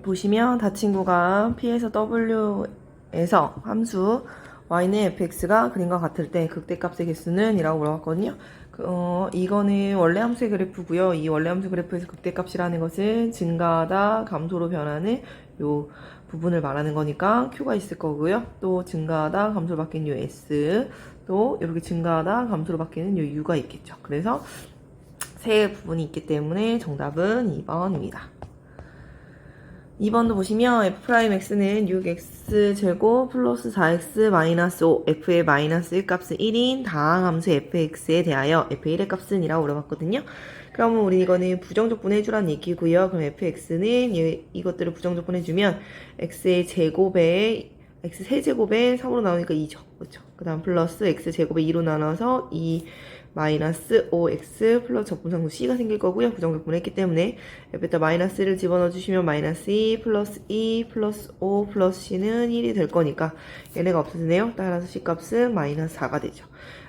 보시면 다친구가 P에서 W에서 함수 y는 fx가 그림과 같을 때 극대값의 개수는 이라고 물어봤거든요. 이거는 원래 함수의 그래프고요. 이 원래 함수 그래프에서 극대값이라는 것은 증가하다 감소로 변하는 요 부분을 말하는 거니까 q가 있을 거고요. 또 증가하다 감소로 바뀌는 요 s, 또 이렇게 증가하다 감소로 바뀌는 요 u가 있겠죠. 그래서 세 부분이 있기 때문에 정답은 2번입니다. 2번도 보시면 f'x는 6x제곱 플러스 4x 마이너스 5, f의 마이너스 1값은 1인 다항함수 fx에 대하여 f의 값은 이라고 물어봤거든요. 그러면 우리 이거는 부정적분해주라는 얘기고요. 그럼 fx는 이것들을 부정적분해주면 x의 제곱에 x 세제곱에 3으로 나오니까 2죠. 그렇죠? 그 다음 플러스 x제곱에 2로 나눠서 2 마이너스 5x 플러스 적분상수 c가 생길 거고요. 부정적분했기 때문에 옆에다 마이너스를 집어넣어 주시면 마이너스 2 플러스 2 플러스 5 플러스 c는 1이 될 거니까 얘네가 없어지네요. 따라서 c 값은 마이너스 4가 되죠.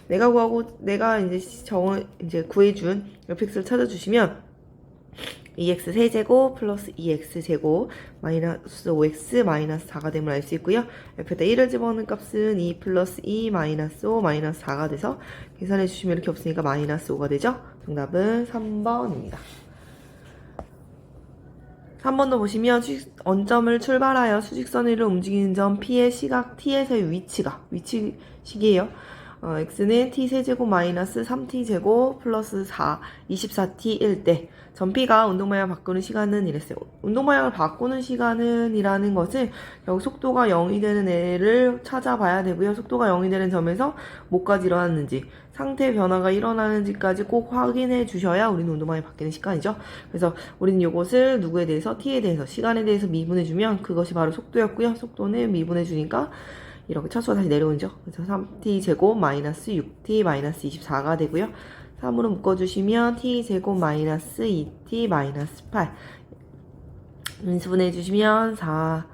내가 이제 구해준 fx를 찾아주시면 2x 세제곱 플러스 2x 제곱 마이너스 5x 마이너스 4가 됨을 알 수 있고요. 옆에다 1을 집어넣는 값은 2 플러스 2 마이너스 5 마이너스 4가 돼서 계산해 주시면 이렇게 없으니까 마이너스 5가 되죠. 정답은 3번입니다. 3번도 보시면 원점을 출발하여 수직선 위로 움직이는 점 P의 시각 T에서의 위치식이에요. x는 t세제곱 마이너스 3t제곱 플러스 4, 24t일 때 점 P가 운동방향을 바꾸는 시간은 이랬어요. 운동방향을 바꾸는 시간은 이라는 것은 결국 속도가 0이 되는 애를 찾아봐야 되고요. 속도가 0이 되는 점에서 뭐까지 일어났는지, 상태 변화가 일어나는지까지 꼭 확인해 주셔야 우리는 운동방향이 바뀌는 시간이죠. 그래서 우리는 이것을 누구에 대해서, t에 대해서, 시간에 대해서 미분해 주면 그것이 바로 속도였고요. 속도는 미분해 주니까 이렇게 차수가 다시 내려오죠. 그래서 3t제곱 마이너스 6t 마이너스 24가 되고요. 3으로 묶어주시면 t제곱 마이너스 2t 마이너스 8 인수분해 해주시면 4,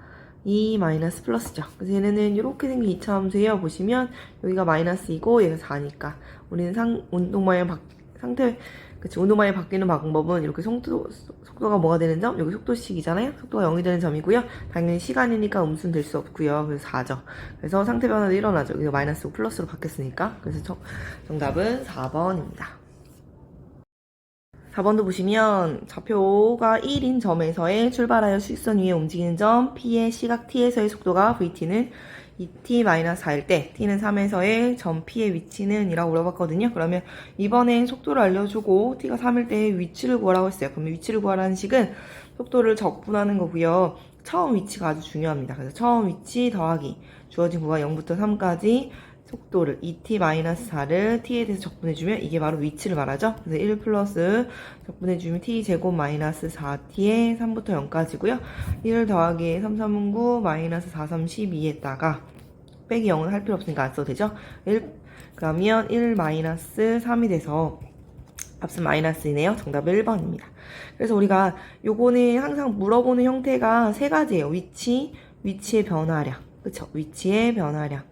2 마이너스 플러스죠. 그래서 얘네는 이렇게 생긴 2차 함수예요. 보시면 여기가 마이너스이고 얘가 4니까 우리는 운동방향 바뀌는 방법은 이렇게 속도가 뭐가 되는 점? 여기 속도식이잖아요. 속도가 0이 되는 점이고요. 당연히 시간이니까 음수는 될 수 없고요. 그래서 4죠. 그래서 상태 변화도 일어나죠. 여기가 마이너스 5 플러스로 바뀌었으니까. 그래서 정답은 4번입니다. 4번도 보시면 좌표가 1인 점에서의 출발하여 수직선 위에 움직이는 점 P의 시각 T에서의 속도가 VT는 2t-4일 때 t는 3에서의 점 P의 위치는 이라고 물어봤거든요. 그러면 이번엔 속도를 알려주고 t가 3일 때 위치를 구하라고 했어요. 그러면 위치를 구하라는 식은 속도를 적분하는 거고요. 처음 위치가 아주 중요합니다. 그래서 처음 위치 더하기 주어진 구간 0부터 3까지 속도를 2t-4를 t에 대해서 적분해주면 이게 바로 위치를 말하죠. 그래서 1 플러스 적분해주면 t제곱 마이너스 4t에 3부터 0까지고요. 1을 더하기 3, 3은 9, 마이너스 4, 3, 12에다가 빼기 0은 할 필요 없으니까 안 써도 되죠. 그러면 1 마이너스 3이 돼서 값은 마이너스이네요. 정답은 1번입니다. 그래서 우리가 요거는 항상 물어보는 형태가 세 가지예요. 위치의 변화량, 그쵸? 위치의 변화량.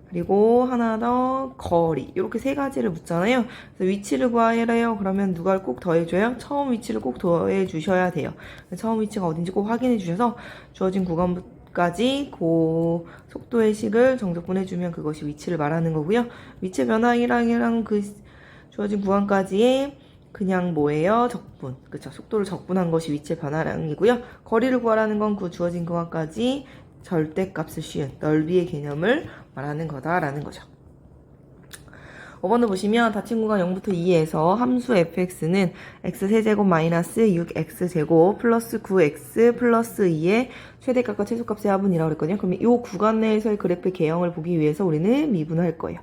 그리고 하나 더 거리 이렇게 세 가지를 묻잖아요. 그래서 위치를 구하래요. 그러면 누가를 꼭 더해줘요? 처음 위치를 꼭 더해주셔야 돼요. 처음 위치가 어딘지 꼭 확인해 주셔서 주어진 구간까지 그 속도의 식을 정적분해주면 그것이 위치를 말하는 거고요. 위치 변화량이랑 그 주어진 구간까지의 그냥 뭐예요? 적분. 그쵸? 속도를 적분한 것이 위치의 변화량이고요. 거리를 구하라는 건 그 주어진 구간까지 절대값을 씌운 넓이의 개념을 말하는 거다라는 거죠. 5번을 보시면 닫힌 구간 0부터 2에서 함수 fx는 x세제곱 마이너스 6x제곱 플러스 9x 플러스 2의 최대값과 최소값의 합은이라고 그랬거든요. 그러면 이 구간 내에서의 그래프의 개형을 보기 위해서 우리는 미분을 할 거예요.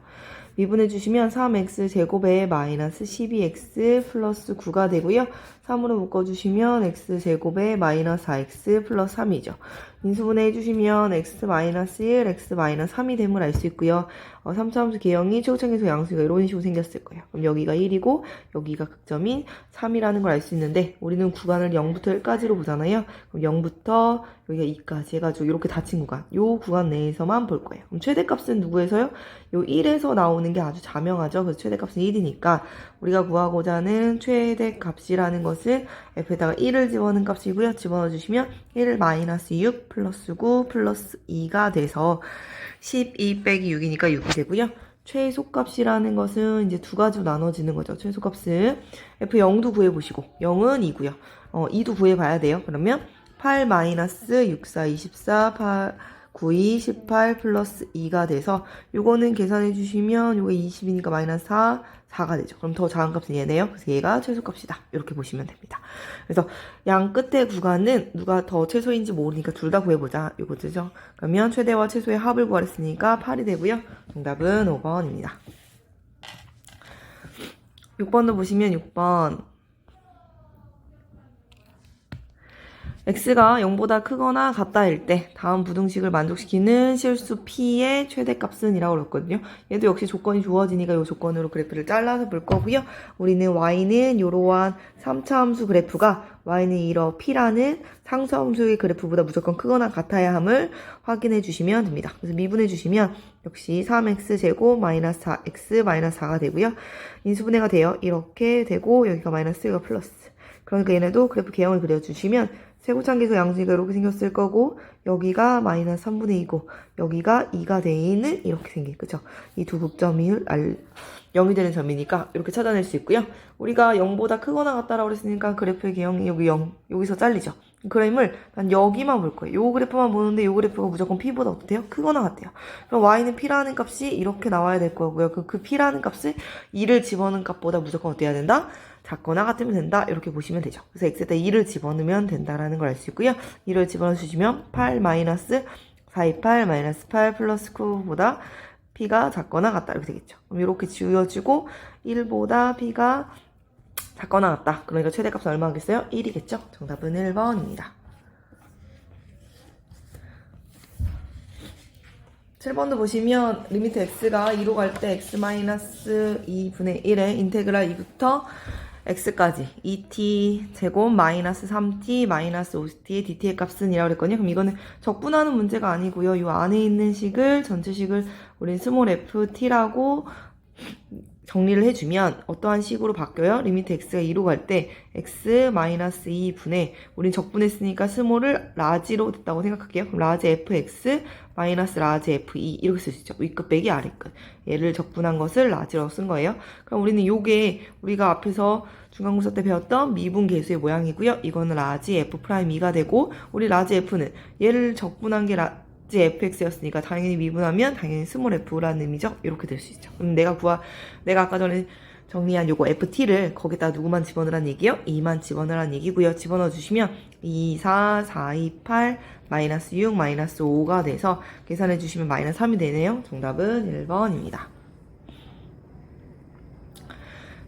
미분해 주시면 3x제곱에 마이너스 12x 플러스 9가 되고요. 3으로 묶어주시면 x제곱에 마이너스 4x 플러스 3이죠. 인수분해 해주시면 x 마이너스 1, x 마이너스 3이 됨을 알 수 있고요. 3차함수 개형이 최고차계수 양수가 이런 식으로 생겼을 거예요. 그럼 여기가 1이고 여기가 극점인 3이라는 걸 알 수 있는데 우리는 구간을 0부터 1까지로 보잖아요. 그럼 0부터 여기가 2까지 해가지고 이렇게 닫힌 구간, 요 구간 내에서만 볼 거예요. 그럼 최대값은 누구에서요? 요 1에서 나오는 게 아주 자명하죠. 그래서 최대값은 1이니까 우리가 구하고자 하는 최대값이라는 것은 f에다가 1을 집어넣은 값이고요. 집어넣어 주시면 1 마이너스 6 플러스 9 플러스 2가 돼서 12 빼기 6이니까 6이 되고요. 최소값이라는 것은 이제 두 가지로 나눠지는 거죠. 최소값은 F0도 구해보시고 0은 2고요. 2도 구해봐야 돼요. 그러면 8 마이너스 6, 4, 24, 8, 9, 2, 18 플러스 2가 돼서 요거는 계산해 주시면 요게 20이니까 마이너스 4, 4가 되죠. 그럼 더 작은 값은 얘네요. 그래서 얘가 최소값이다. 이렇게 보시면 됩니다. 그래서 양 끝의 구간은 누가 더 최소인지 모르니까 둘 다 구해보자. 요거죠. 그러면 최대와 최소의 합을 구하랬으니까 8이 되고요. 정답은 5번입니다. 6번도 보시면 6번. x가 0보다 크거나 같다일 때 다음 부등식을 만족시키는 실수 p의 최대값은 이라고 그랬거든요. 얘도 역시 조건이 주어지니까 이 조건으로 그래프를 잘라서 볼 거고요. 우리는 y는 이러한 3차 함수 그래프가 y는 이러 p라는 상수 함수의 그래프보다 무조건 크거나 같아야 함을 확인해 주시면 됩니다. 그래서 미분해 주시면 역시 3x제곱 마이너스 4x 마이너스 4가 되고요. 인수분해가 돼요. 이렇게 되고 여기가 마이너스 여기가 플러스. 그러니까 얘네도 그래프 개형을 그려주시면 세고차계수 양수가 이렇게 생겼을 거고 여기가 마이너스 3분의 2고 여기가 2가 되는 이렇게 생긴 그죠? 이 두 극점이 0이 되는 점이니까 이렇게 찾아낼 수 있고요. 우리가 0보다 크거나 같다라고 그랬으니까 그래프의 개형이 여기 0 여기서 잘리죠. 그림을 난 여기만 볼 거예요. 요 그래프만 보는데 요 그래프가 무조건 p보다 어때요? 크거나 같대요. 그럼 y는 p라는 값이 이렇게 나와야 될 거고요. 그 p라는 값을 2를 집어넣은 값보다 무조건 어때야 된다? 작거나 같으면 된다. 이렇게 보시면 되죠. 그래서 x에다 2를 집어넣으면 된다라는 걸 알 수 있고요. 2를 집어넣어 주시면 8 마이너스 428 마이너스 8 플러스 9보다 p가 작거나 같다. 이렇게 되겠죠. 그럼 이렇게 지워지고 1보다 p가 작거나 같다. 그러니까 최대값은 얼마겠어요? 1이겠죠? 정답은 1번입니다. 7번도 보시면 리미트 x가 2로 갈 때 x-2분의 1에 인테그랄 2부터 x까지 2t 제곱 마이너스 3t 마이너스 5t의 dt의 값은 이라고 그랬거든요. 그럼 이거는 적분하는 문제가 아니고요. 이 안에 있는 식을 전체식을 우린 스몰 ft라고 정리를 해주면 어떠한 식으로 바뀌어요? 리미트 x가 2로 갈 때 x-2분의 우린 적분했으니까 스몰을 라지로 됐다고 생각할게요. 그럼 라지 fx 마이너스 라지 f2 이렇게 쓸 수 있죠. 윗끝 빼기 아래끝. 얘를 적분한 것을 라지로 쓴 거예요. 그럼 우리는 요게 우리가 앞에서 중간고사 때 배웠던 미분 계수의 모양이고요. 이거는 라지 f'2가 되고 우리 라지 f는 얘를 적분한 게 라지 fx였으니까 당연히 미분하면 당연히 스몰 f라는 의미죠. 이렇게 될 수 있죠. 그럼 내가 아까 전에 정리한 요거 ft를 거기다 누구만 집어넣으란 얘기예요? 2만 집어넣으란 얘기고요. 집어넣어 주시면 2, 4, 4, 2, 8, 마이너스 6, 마이너스 5가 돼서 계산해 주시면 마이너스 3이 되네요. 정답은 1번입니다.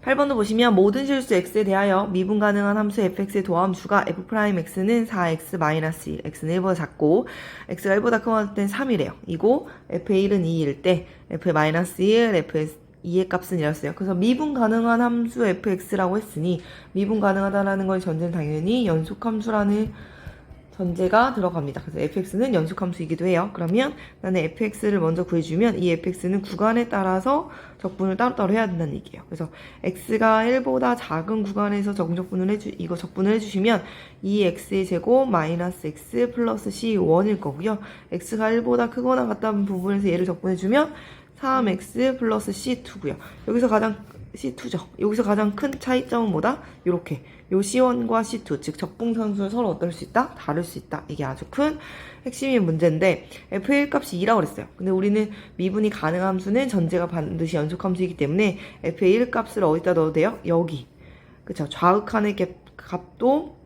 8번도 보시면 모든 실수 x에 대하여 미분 가능한 함수 fx의 도함수가 f'x는 4x-1, x는 1보다 작고 x가 1보다 크거나 할 땐 3이래요. 이고 f의 1은 2일 때 f'의-1, f의 2의 값은 이랬어요. 그래서 미분 가능한 함수 fx라고 했으니 미분 가능하다라는 걸 전제는 당연히 연속함수라는 전제가 들어갑니다. 그래서 fx는 연속함수이기도 해요. 그러면 나는 fx를 먼저 구해주면 이 fx는 구간에 따라서 적분을 따로따로 해야 된다는 얘기예요. 그래서 x가 1보다 작은 구간에서 적분을 해주시면 이 x의 제곱 마이너스 x 플러스 c1일 거고요. x가 1보다 크거나 같다는 부분에서 얘를 적분해주면 3x 플러스 c2고요. 여기서 가장 큰 차이점은 뭐다? 요렇게 요 c1과 c2 즉 적분상수는 서로 어떨 수 있다? 다를 수 있다. 이게 아주 큰 핵심인 문제인데 f1 값이 2라고 그랬어요. 근데 우리는 미분이 가능한 함수는 전제가 반드시 연속함수이기 때문에 f의 1 값을 어디다 넣어도 돼요? 여기. 그쵸? 좌극한의 값도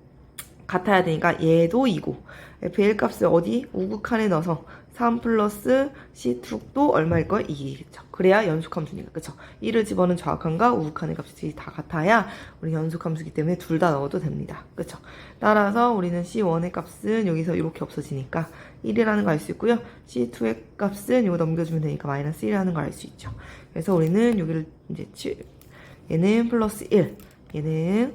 같아야 되니까 얘도 2고 f의 1값을 어디? 우극한에 넣어서 3 플러스 C2도 얼마일 거야? 2겠죠. 그래야 연속함수니까. 그쵸? 1을 집어넣은 좌극한과 우극한의 값이 다 같아야 우리 연속함수기 때문에 둘 다 넣어도 됩니다. 그쵸? 따라서 우리는 C1의 값은 여기서 이렇게 없어지니까 1이라는 걸 알 수 있고요. C2의 값은 이거 넘겨주면 되니까 마이너스 1이라는 걸 알 수 있죠. 그래서 우리는 여기를 이제 얘는 플러스 1, 얘는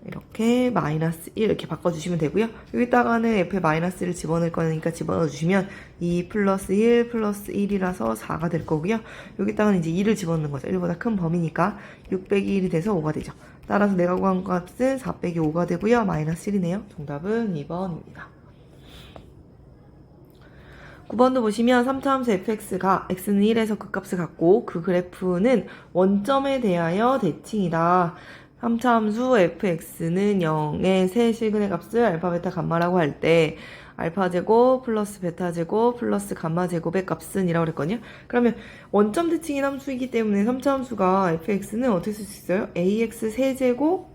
이렇게 마이너스 1 이렇게 바꿔주시면 되고요. 여기다가는 f에 마이너스를 집어넣을 거니까 집어넣어주시면 2 플러스 1 플러스 1이라서 4가 될 거고요. 여기다가는 이제 2를 집어넣는 거죠. 1보다 큰 범위니까 6 빼기 1이 돼서 5가 되죠. 따라서 내가 구한 값은 4 빼기 5가 되고요. 마이너스 1이네요. 정답은 2번입니다. 9번도 보시면 3차 함수 fx가 x는 1에서 그 값을 갖고 그 그래프는 원점에 대하여 대칭이다. 3차 함수 fx는 0의 세 실근의 값을 알파, 베타, 감마라고 할 때 알파 제곱 플러스 베타 제곱 플러스 감마 제곱의 값은 이라고 그랬거든요. 그러면 원점 대칭인 함수이기 때문에 3차 함수가 fx는 어떻게 쓸 수 있어요? ax 세제곱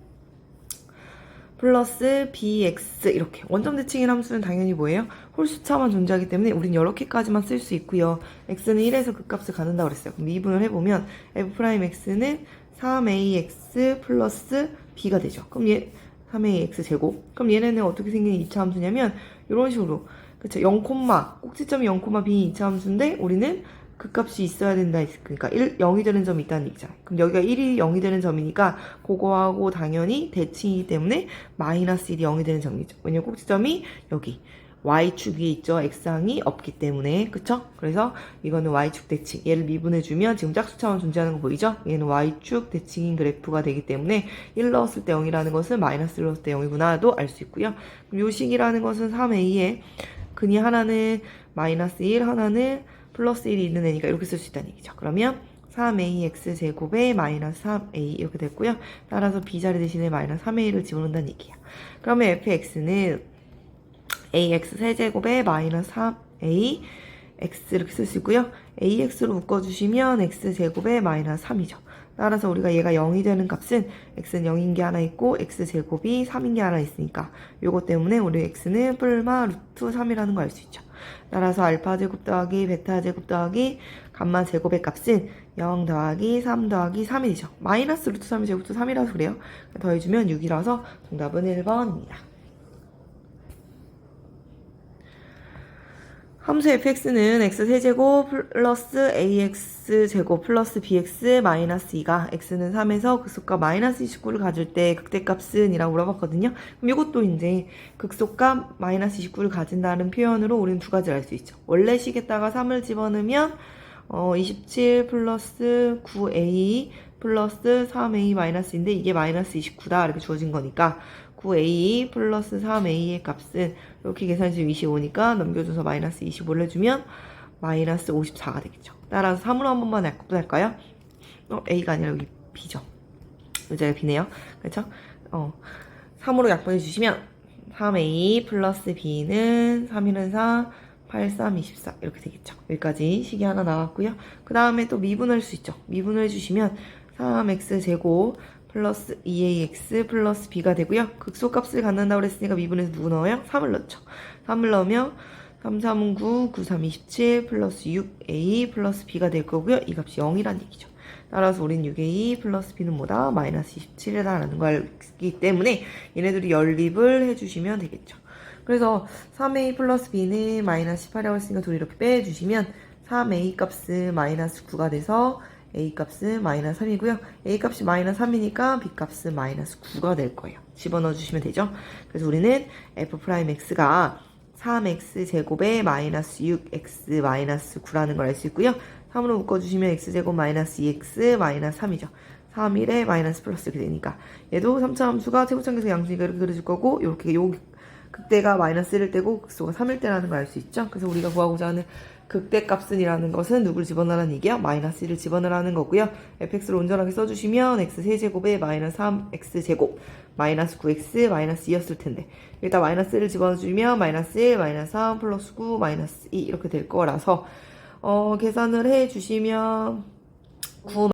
플러스 bx 이렇게 원점 대칭인 함수는 당연히 뭐예요? 홀수차만 존재하기 때문에 우린 이렇게까지만 쓸 수 있고요. x는 1에서 그 값을 갖는다고 그랬어요. 그럼 미분을 해보면 f'x는 3ax 플러스 b가 되죠. 그럼 얘 3ax 제곱. 그럼 얘네는 어떻게 생긴 2차 함수냐면 이런 식으로 그쵸? 0, 꼭지점이 0, b 2차 함수인데 우리는 그 값이 있어야 된다. 그러니까 0이 되는 점이 있다는 얘기잖아요. 그럼 여기가 1이 0이 되는 점이니까 그거하고 당연히 대칭이기 때문에 마이너스 1이 0이 되는 점이죠. 왜냐면 꼭지점이 여기 y축 위에 있죠. x항이 없기 때문에. 그쵸? 그래서 이거는 y축 대칭. 얘를 미분해주면 지금 짝수차원 존재하는 거 보이죠? 얘는 y축 대칭인 그래프가 되기 때문에 1 넣었을 때 0이라는 것은 마이너스 1 넣었을 때 0이구나도 알 수 있고요. 그럼 요 식이라는 것은 3a에 근이 하나는 마이너스 1, 하나는 플러스 1이 있는 애니까 이렇게 쓸 수 있다는 얘기죠. 그러면 3ax 제곱에 마이너스 3a 이렇게 됐고요. 따라서 b자리 대신에 마이너스 3a를 집어넣는다는 얘기예요. 그러면 fx는 ax 세제곱에 마이너스 3a x 이렇게 쓸 수 있고요. ax로 묶어주시면 x제곱에 마이너스 3이죠. 따라서 우리가 얘가 0이 되는 값은 x는 0인 게 하나 있고 x제곱이 3인 게 하나 있으니까 요거 때문에 우리 x는 뿔마 루트 3이라는 걸 알 수 있죠. 따라서 알파 제곱 더하기 베타 제곱 더하기 감마 제곱의 값은 0 더하기 3 더하기 3이 되죠. 마이너스 루트 3이 제곱도 3이라서 그래요. 더해주면 6이라서 정답은 1번입니다. 함수 fx는 x 세제곱 플러스 ax 제곱 플러스 bx 마이너스 2가 x는 3에서 극속값 마이너스 29를 가질 때 극대값은 이라고 물어봤거든요. 그럼 이것도 이제 극속값 마이너스 29를 가진다는 표현으로 우리는 두 가지를 알 수 있죠. 원래 식에다가 3을 집어넣으면 27 플러스 9a 플러스 3a 마이너스인데 이게 마이너스 29다 이렇게 주어진 거니까 9a 플러스 3a의 값은 이렇게 계산해주면 25니까 넘겨줘서 마이너스 25를 해주면 마이너스 54가 되겠죠. 따라서 3으로 한 번만 약분할까요? a가 아니라 여기 b죠. 여자가 b네요. 그렇죠? 3으로 약분해주시면 3a 플러스 b는 3일은 4 8, 3, 24 이렇게 되겠죠. 여기까지 식이 하나 나왔고요. 그 다음에 또 미분할 수 있죠. 미분을 해주시면 3x 제곱 플러스 2ax 플러스 b가 되고요. 극소값을 갖는다고 그랬으니까 미분해서 누구 넣어요? 3을 넣죠. 3을 넣으면 3, 3은 9, 9, 3, 27 플러스 6a 플러스 b가 될 거고요. 이 값이 0이란 얘기죠. 따라서 우린 6a 플러스 b는 뭐다? 마이너스 27이라는 걸 알기 때문에 얘네들이 연립을 해주시면 되겠죠. 그래서 3a 플러스 b는 마이너스 18이라고 했으니까 둘이 이렇게 빼주시면 3a 값은 마이너스 9가 돼서 a 값은 마이너스 3이고요. a 값이 마이너스 3이니까 b 값은 마이너스 9가 될 거예요. 집어넣어 주시면 되죠. 그래서 우리는 f'x가 3x 제곱에 마이너스 6x 마이너스 9라는 걸 알 수 있고요. 3으로 묶어주시면 x제곱 마이너스 2x 마이너스 3이죠. 3, 1에 마이너스 플러스 이렇게 되니까 얘도 3차 함수가 최고창계수 양수니까 이렇게 그려줄 거고 이렇게 요 극대가 마이너스 1일 때고 극소가 3일 때라는 걸 알 수 있죠. 그래서 우리가 구하고자 하는 극대값은이라는 것은 누구를 집어넣으라는 얘기야? 마이너스 1을 집어넣으라는 거고요. fx를 온전하게 써주시면 x 세제곱에 마이너스 3x 제곱 마이너스 9x 마이너스 2였을 텐데 일단 마이너스 1을 집어넣어주면 마이너스 1 마이너스 3 플러스 9 마이너스 2 이렇게 될 거라서 계산을 해주시면 9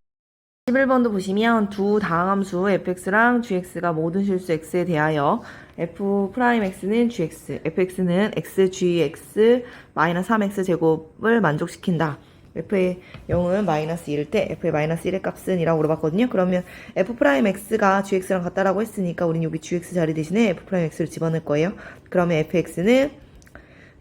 11번도 보시면 두 다항함수 fx랑 gx가 모든 실수 x에 대하여 f'x는 gx, fx는 x, gx, 마이너스 3x 제곱을 만족시킨다. f의 0은 마이너스 1일 때 f의 마이너스 1의 값은 이라고 물어봤거든요. 그러면 f'x가 gx랑 같다라고 했으니까 우린 여기 gx 자리 대신에 f'x를 집어넣을 거예요. 그러면 fx는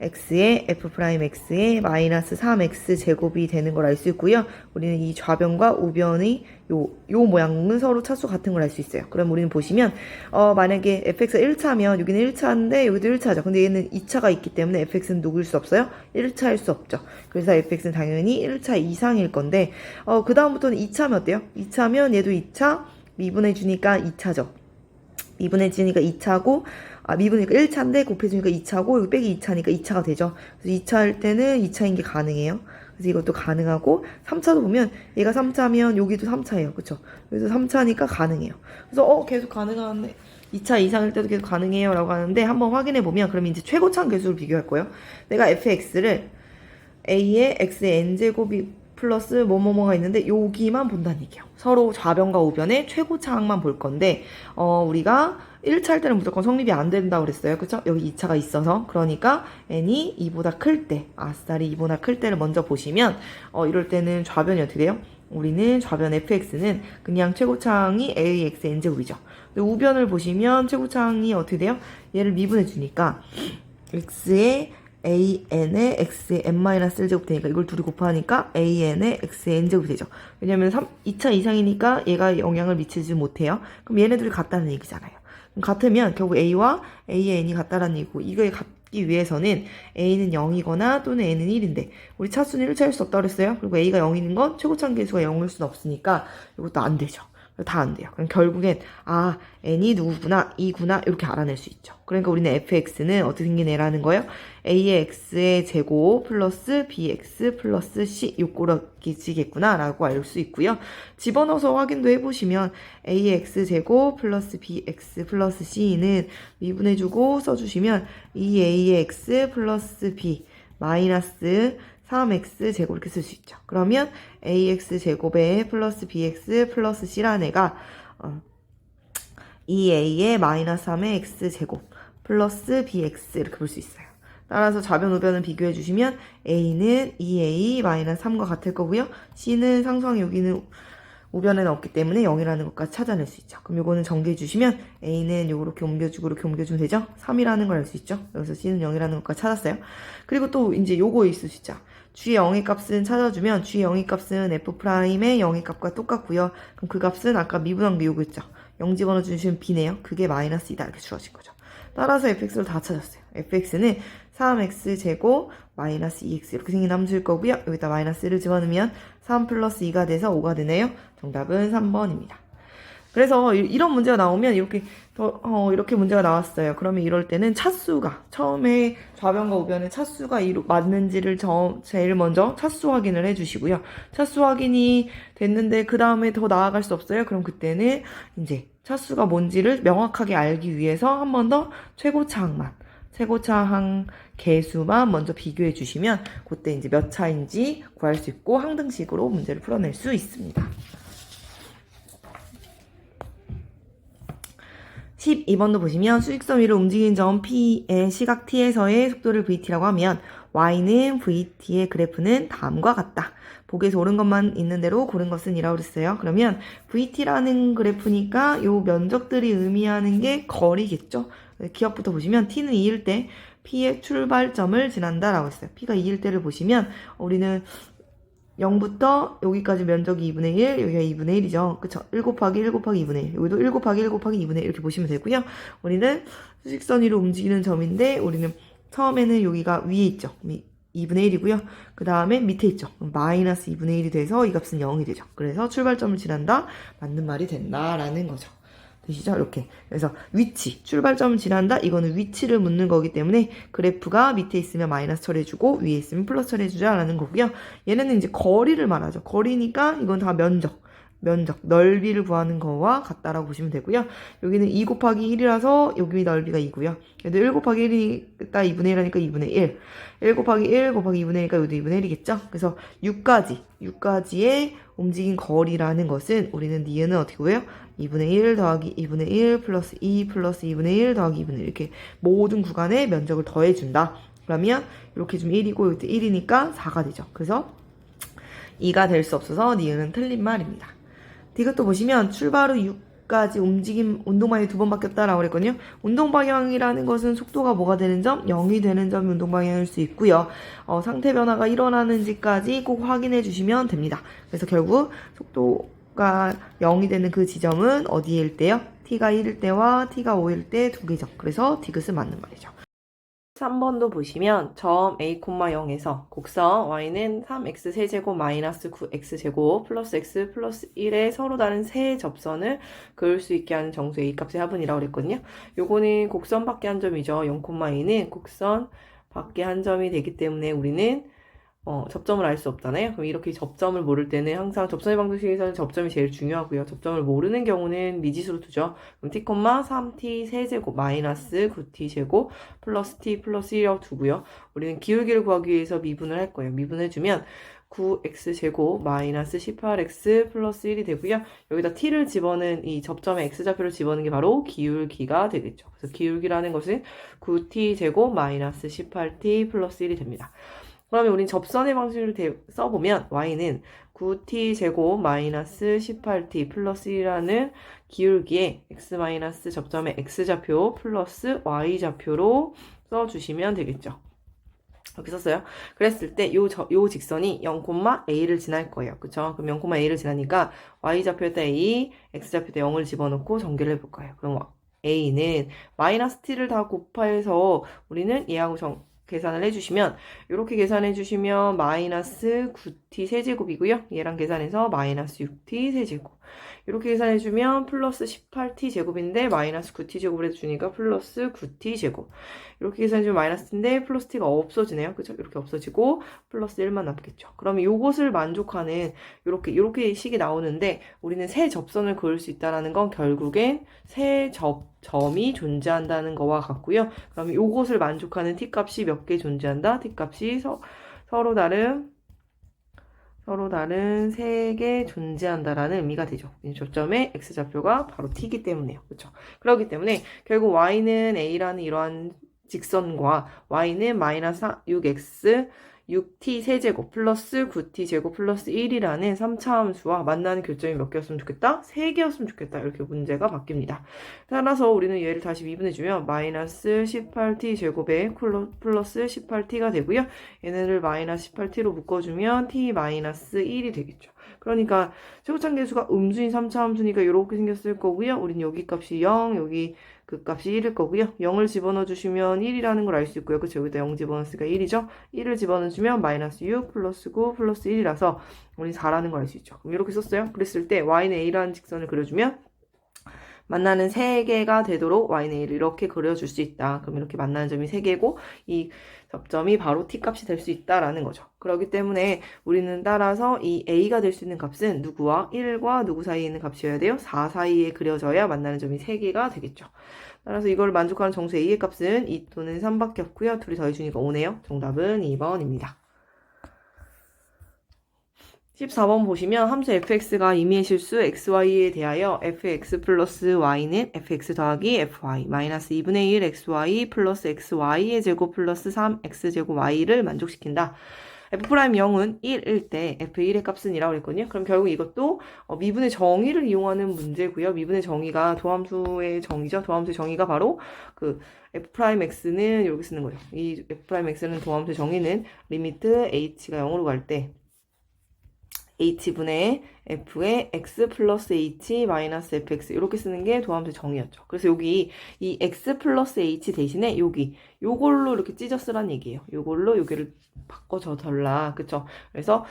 x의 f'x의 마이너스 3x 제곱이 되는 걸 알 수 있고요. 우리는 이 좌변과 우변의 요 모양은 서로 차수 같은 걸 알 수 있어요. 그럼 우리는 보시면 만약에 fx가 1차면 여기는 1차인데 여기도 1차죠. 근데 얘는 2차가 있기 때문에 fx는 누구일 수 없어요? 1차일 수 없죠. 그래서 fx는 당연히 1차 이상일 건데 그 다음부터는 2차면 어때요? 2차면 얘도 2차 미분해 주니까 2차죠. 미분해 주니까 2차고 미분이니까 1차인데 곱해주니까 2차고 여기 빼기 2차니까 2차가 되죠. 그래서 2차 할 때는 2차인 게 가능해요. 그래서 이것도 가능하고 3차도 보면 얘가 3차면 여기도 3차예요. 그쵸? 그래서 3차니까 가능해요. 그래서 계속 가능한데 2차 이상일 때도 계속 가능해요 라고 하는데 한번 확인해 보면 그러면 이제 최고차항 개수를 비교할 거예요. 내가 fx를 a의 x의 n제곱이 플러스 뭐뭐뭐가 있는데 여기만 본다는 얘기예요. 서로 좌변과 우변의 최고차항만 볼 건데 우리가 1차 할 때는 무조건 성립이 안 된다고 그랬어요. 그쵸? 여기 2차가 있어서 그러니까 n이 2보다 클 때 아싸리 2보다 클 때를 먼저 보시면 이럴 때는 좌변이 어떻게 돼요? 우리는 좌변 fx는 그냥 최고차항이 ax n제곱이죠. 우변을 보시면 최고차항이 어떻게 돼요? 얘를 미분해 주니까 x의 an의 x의 n-1제곱 되니까 이걸 둘이 곱하니까 an의 x의 n제곱이 되죠. 왜냐면 2차 이상이니까 얘가 영향을 미치지 못해요. 그럼 얘네들이 같다는 얘기잖아요. 그럼 같으면 결국 a와 a의 n이 같다는 얘기고 이거에 같기 위해서는 a는 0이거나 또는 n은 1인데 우리 차수는 1차일 수 없다고 그랬어요. 그리고 a가 0인 건 최고차항 계수가 0일 수는 없으니까 이것도 안 되죠. 다 안 돼요. 그럼 결국엔 n이 누구구나, 이구나 이렇게 알아낼 수 있죠. 그러니까 우리는 fx는 어떻게 생긴 애라는 거예요? a의 x의 제곱 플러스 bx 플러스 c 요꼴이지겠구나 라고 알 수 있고요. 집어넣어서 확인도 해보시면 a의 x 제곱 플러스 bx 플러스 c는 미분해주고 써주시면 2a의 x 플러스 b 마이너스 3x 제곱 이렇게 쓸 수 있죠. 그러면 ax 제곱에 플러스 bx 플러스 c라는 애가 2a의 마이너스 3의 x 제곱 플러스 bx 이렇게 볼 수 있어요. 따라서 좌변 우변을 비교해 주시면 a는 2a 마이너스 3과 같을 거고요. c는 상수항이 여기는 우변에는 없기 때문에 0이라는 것까지 찾아낼 수 있죠. 그럼 요거는 정리해 주시면 a는 요렇게 옮겨주고 이렇게 옮겨주면 되죠. 3이라는 걸 알 수 있죠. 여기서 c는 0이라는 것까지 찾았어요. 그리고 또 이제 요거 있을 수 있죠. g의 0의 값은 찾아주면 g의 0의 값은 f'의 0의 값과 똑같고요. 그럼 그 값은 아까 미분한 게 요거 있죠. 0 집어넣어 주시면 b네요. 그게 마이너스 2다 이렇게 주어진 거죠. 따라서 fx를 다 찾았어요. fx는 3x 제곱 마이너스 2x 이렇게 생긴 함수일 거고요. 여기다 마이너스 1을 집어넣으면 3 플러스 2가 돼서 5가 되네요. 정답은 3번입니다. 그래서 이런 문제가 나오면 이렇게 문제가 나왔어요. 그러면 이럴 때는 차수가 처음에 좌변과 우변의 차수가 맞는지를 제일 먼저 차수 확인을 해주시고요. 차수 확인이 됐는데 그 다음에 더 나아갈 수 없어요. 그럼 그때는 이제 차수가 뭔지를 명확하게 알기 위해서 한 번 더 최고차항 개수만 먼저 비교해 주시면 그때 이제 몇 차인지 구할 수 있고 항등식으로 문제를 풀어낼 수 있습니다. 12번도 보시면 수직선 위로 움직이는 점 P의 시각 T에서의 속도를 VT라고 하면 Y는 VT의 그래프는 다음과 같다. 보기에서 옳은 것만 있는 대로 고른 것은 이라고 그랬어요. 그러면 VT라는 그래프니까 요 면적들이 의미하는 게 거리겠죠. 기억부터 보시면 T는 2일 때 P의 출발점을 지난다 라고 했어요. P가 2일 때를 보시면 우리는 0부터 여기까지 면적이 2분의 1, 여기가 2분의 1이죠. 그쵸? 1 곱하기 1 곱하기 2분의 1. 여기도 1 곱하기 1 곱하기 2분의 1 이렇게 보시면 되고요. 우리는 수직선 위로 움직이는 점인데 우리는 처음에는 여기가 위에 있죠. 2분의 1이고요. 그 다음에 밑에 있죠. 마이너스 2분의 1이 돼서 이 값은 0이 되죠. 그래서 출발점을 지난다. 맞는 말이 된다라는 거죠. 되시죠? 이렇게. 그래서 위치, 출발점을 지난다. 이거는 위치를 묻는 거기 때문에 그래프가 밑에 있으면 마이너스 처리해주고 위에 있으면 플러스 처리해주자라는 거고요. 얘네는 이제 거리를 말하죠. 거리니까 이건 다 면적. 면적, 넓이를 구하는 거와 같다라고 보시면 되고요. 여기는 2 곱하기 1이라서 여기 넓이가 2고요. 얘도 1 곱하기 1이니까 2분의 1하니까 2분의 1. 1 곱하기 1 곱하기 2분의 1이니까 여기도 2분의 1이겠죠? 그래서 6가지의 움직인 거리라는 것은 우리는 니은은 어떻게 구해요? 2분의 1 더하기 2분의 1 플러스 2 플러스 2분의 1 더하기 2분의 1 이렇게 모든 구간의 면적을 더해준다. 그러면 이렇게 주면 1이고 이때 1이니까 4가 되죠. 그래서 2가 될 수 없어서 니은은 틀린 말입니다. 디귿도 보시면 출발 후 6까지 움직임 운동 방향이 2번 바뀌었다라고 그랬거든요. 운동 방향이라는 것은 속도가 뭐가 되는 점? 0이 되는 점이 운동 방향일 수 있고요. 상태 변화가 일어나는지까지 꼭 확인해 주시면 됩니다. 그래서 결국 속도가 0이 되는 그 지점은 어디일 때요? t가 1일 때와 t가 5일 때 두 개죠. 그래서 디귿은 맞는 말이죠. 3번도 보시면 점 a, 0에서 곡선 y는 3x 세제곱 마이너스 9x 제곱 플러스 x 플러스 1의 서로 다른 세 접선을 그을 수 있게 하는 정수 a 값의 합은이라고 그랬거든요. 요거는 곡선 밖에 한 점이죠. 0,2는 곡선 밖에 한 점이 되기 때문에 우리는 접점을 알 수 없잖아요. 그럼 이렇게 접점을 모를 때는 항상 접선의 방정식에서는 접점이 제일 중요하고요. 접점을 모르는 경우는 미지수로 두죠. 그럼 t, 3t 세제곱 마이너스 9t 제곱 플러스 t 플러스 1이라고 두고요. 우리는 기울기를 구하기 위해서 미분을 할 거예요. 미분해주면 9x 제곱 마이너스 18x 플러스 1이 되고요. 여기다 t를 집어넣은 이 접점의 x좌표를 집어넣은 게 바로 기울기가 되겠죠. 그래서 기울기라는 것은 9t 제곱 마이너스 18t 플러스 1이 됩니다. 그러면 우린 접선의 방식을 써보면 y는 9t 제곱 마이너스 18t 플러스 1이라는 기울기에 x 마이너스 접점의 x좌표 플러스 y좌표로 써주시면 되겠죠. 이렇게 썼어요. 그랬을 때 요 직선이 0,a를 지날 거예요. 그쵸? 그럼 0,a를 지나니까 y좌표에다 a, x좌표에다 0을 집어넣고 전개를 해볼 거예요. 그럼 a는 마이너스 t를 다 곱해서 우리는 얘하고 계산을 해주시면 이렇게 계산해 주시면 마이너스 9t 세제곱이고요. 얘랑 계산해서 마이너스 6t 세제곱. 이렇게 계산해 주면 플러스 18t 제곱인데 마이너스 9t 제곱을 해주니까 플러스 9t 제곱. 이렇게 계산해 주면 마이너스인데 플러스 t가 없어지네요. 그죠? 이렇게 없어지고 플러스 1만 남겠죠. 그러면 요것을 만족하는 이렇게 식이 나오는데 우리는 세 접선을 그을 수 있다는 건 결국엔 세 점이 존재한다는 거와 같고요. 그러면 요것을 만족하는 t 값이 몇 개 존재한다? t 값이 서로 다른 3개 존재한다라는 의미가 되죠. 접점의 x좌표가 바로 t이기 때문에요. 그렇죠? 그렇기 때문에 결국 y는 a라는 이러한 직선과 y는 마이너스 6x 6t 세제곱 플러스 9t 제곱 플러스 1이라는 3차 함수와 만나는 교점이 몇 개였으면 좋겠다? 3개였으면 좋겠다. 이렇게 문제가 바뀝니다. 따라서 우리는 얘를 다시 미분해주면 마이너스 18t 제곱에 플러스 18t가 되고요. 얘네를 마이너스 18t로 묶어주면 t 마이너스 1이 되겠죠. 그러니까 최고차계수가 음수인 3차 함수니까 이렇게 생겼을 거고요. 우리는 여기 값이 0, 여기 그 값이 1일 거고요. 0을 집어넣어 주시면 1이라는 걸 알 수 있고요. 그쵸? 여기다 0 집어넣었으니까 1이죠. 1을 집어넣어 주면 마이너스 6 플러스 9 플러스 1이라서 우리 4라는 걸 알 수 있죠. 그럼 이렇게 썼어요. 그랬을 때 y는 a라는 직선을 그려주면 만나는 3개가 되도록 y는 a를 이렇게 그려줄 수 있다. 그럼 이렇게 만나는 점이 3개고 이 접점이 바로 t 값이 될 수 있다라는 거죠. 그렇기 때문에 우리는 따라서 이 a가 될 수 있는 값은 누구와 1과 누구 사이에 있는 값이어야 돼요? 4 사이에 그려져야 만나는 점이 3개가 되겠죠. 따라서 이걸 만족하는 정수 a의 값은 2 또는 3밖에 없고요. 둘이 더해주니까 5네요. 정답은 2번입니다. 14번 보시면 함수 fx가 임의의 실수 xy에 대하여 fx 플러스 y는 fx 더하기 fy 마이너스 2분의 1 xy 플러스 xy의 제곱 플러스 3x제곱 y를 만족시킨다. f'0은 1일 때 f1의 값은 이라고 했거든요. 그럼 결국 이것도 미분의 정의를 이용하는 문제고요. 미분의 정의가 도함수의 정의죠. 도함수의 정의가 바로 그 f'x는 이렇게 쓰는 거예요. 이 f'x는 도함수의 정의는 리미트 h가 0으로 갈 때 h분의 f의 x 플러스 h 마이너스 fx 이렇게 쓰는 게 도함수의 정의였죠. 그래서 여기 이 x 플러스 h 대신에 요걸로 이렇게 찢어 쓰란 얘기예요. 요걸로 여기를 바꿔줘 달라. 그쵸? 그래서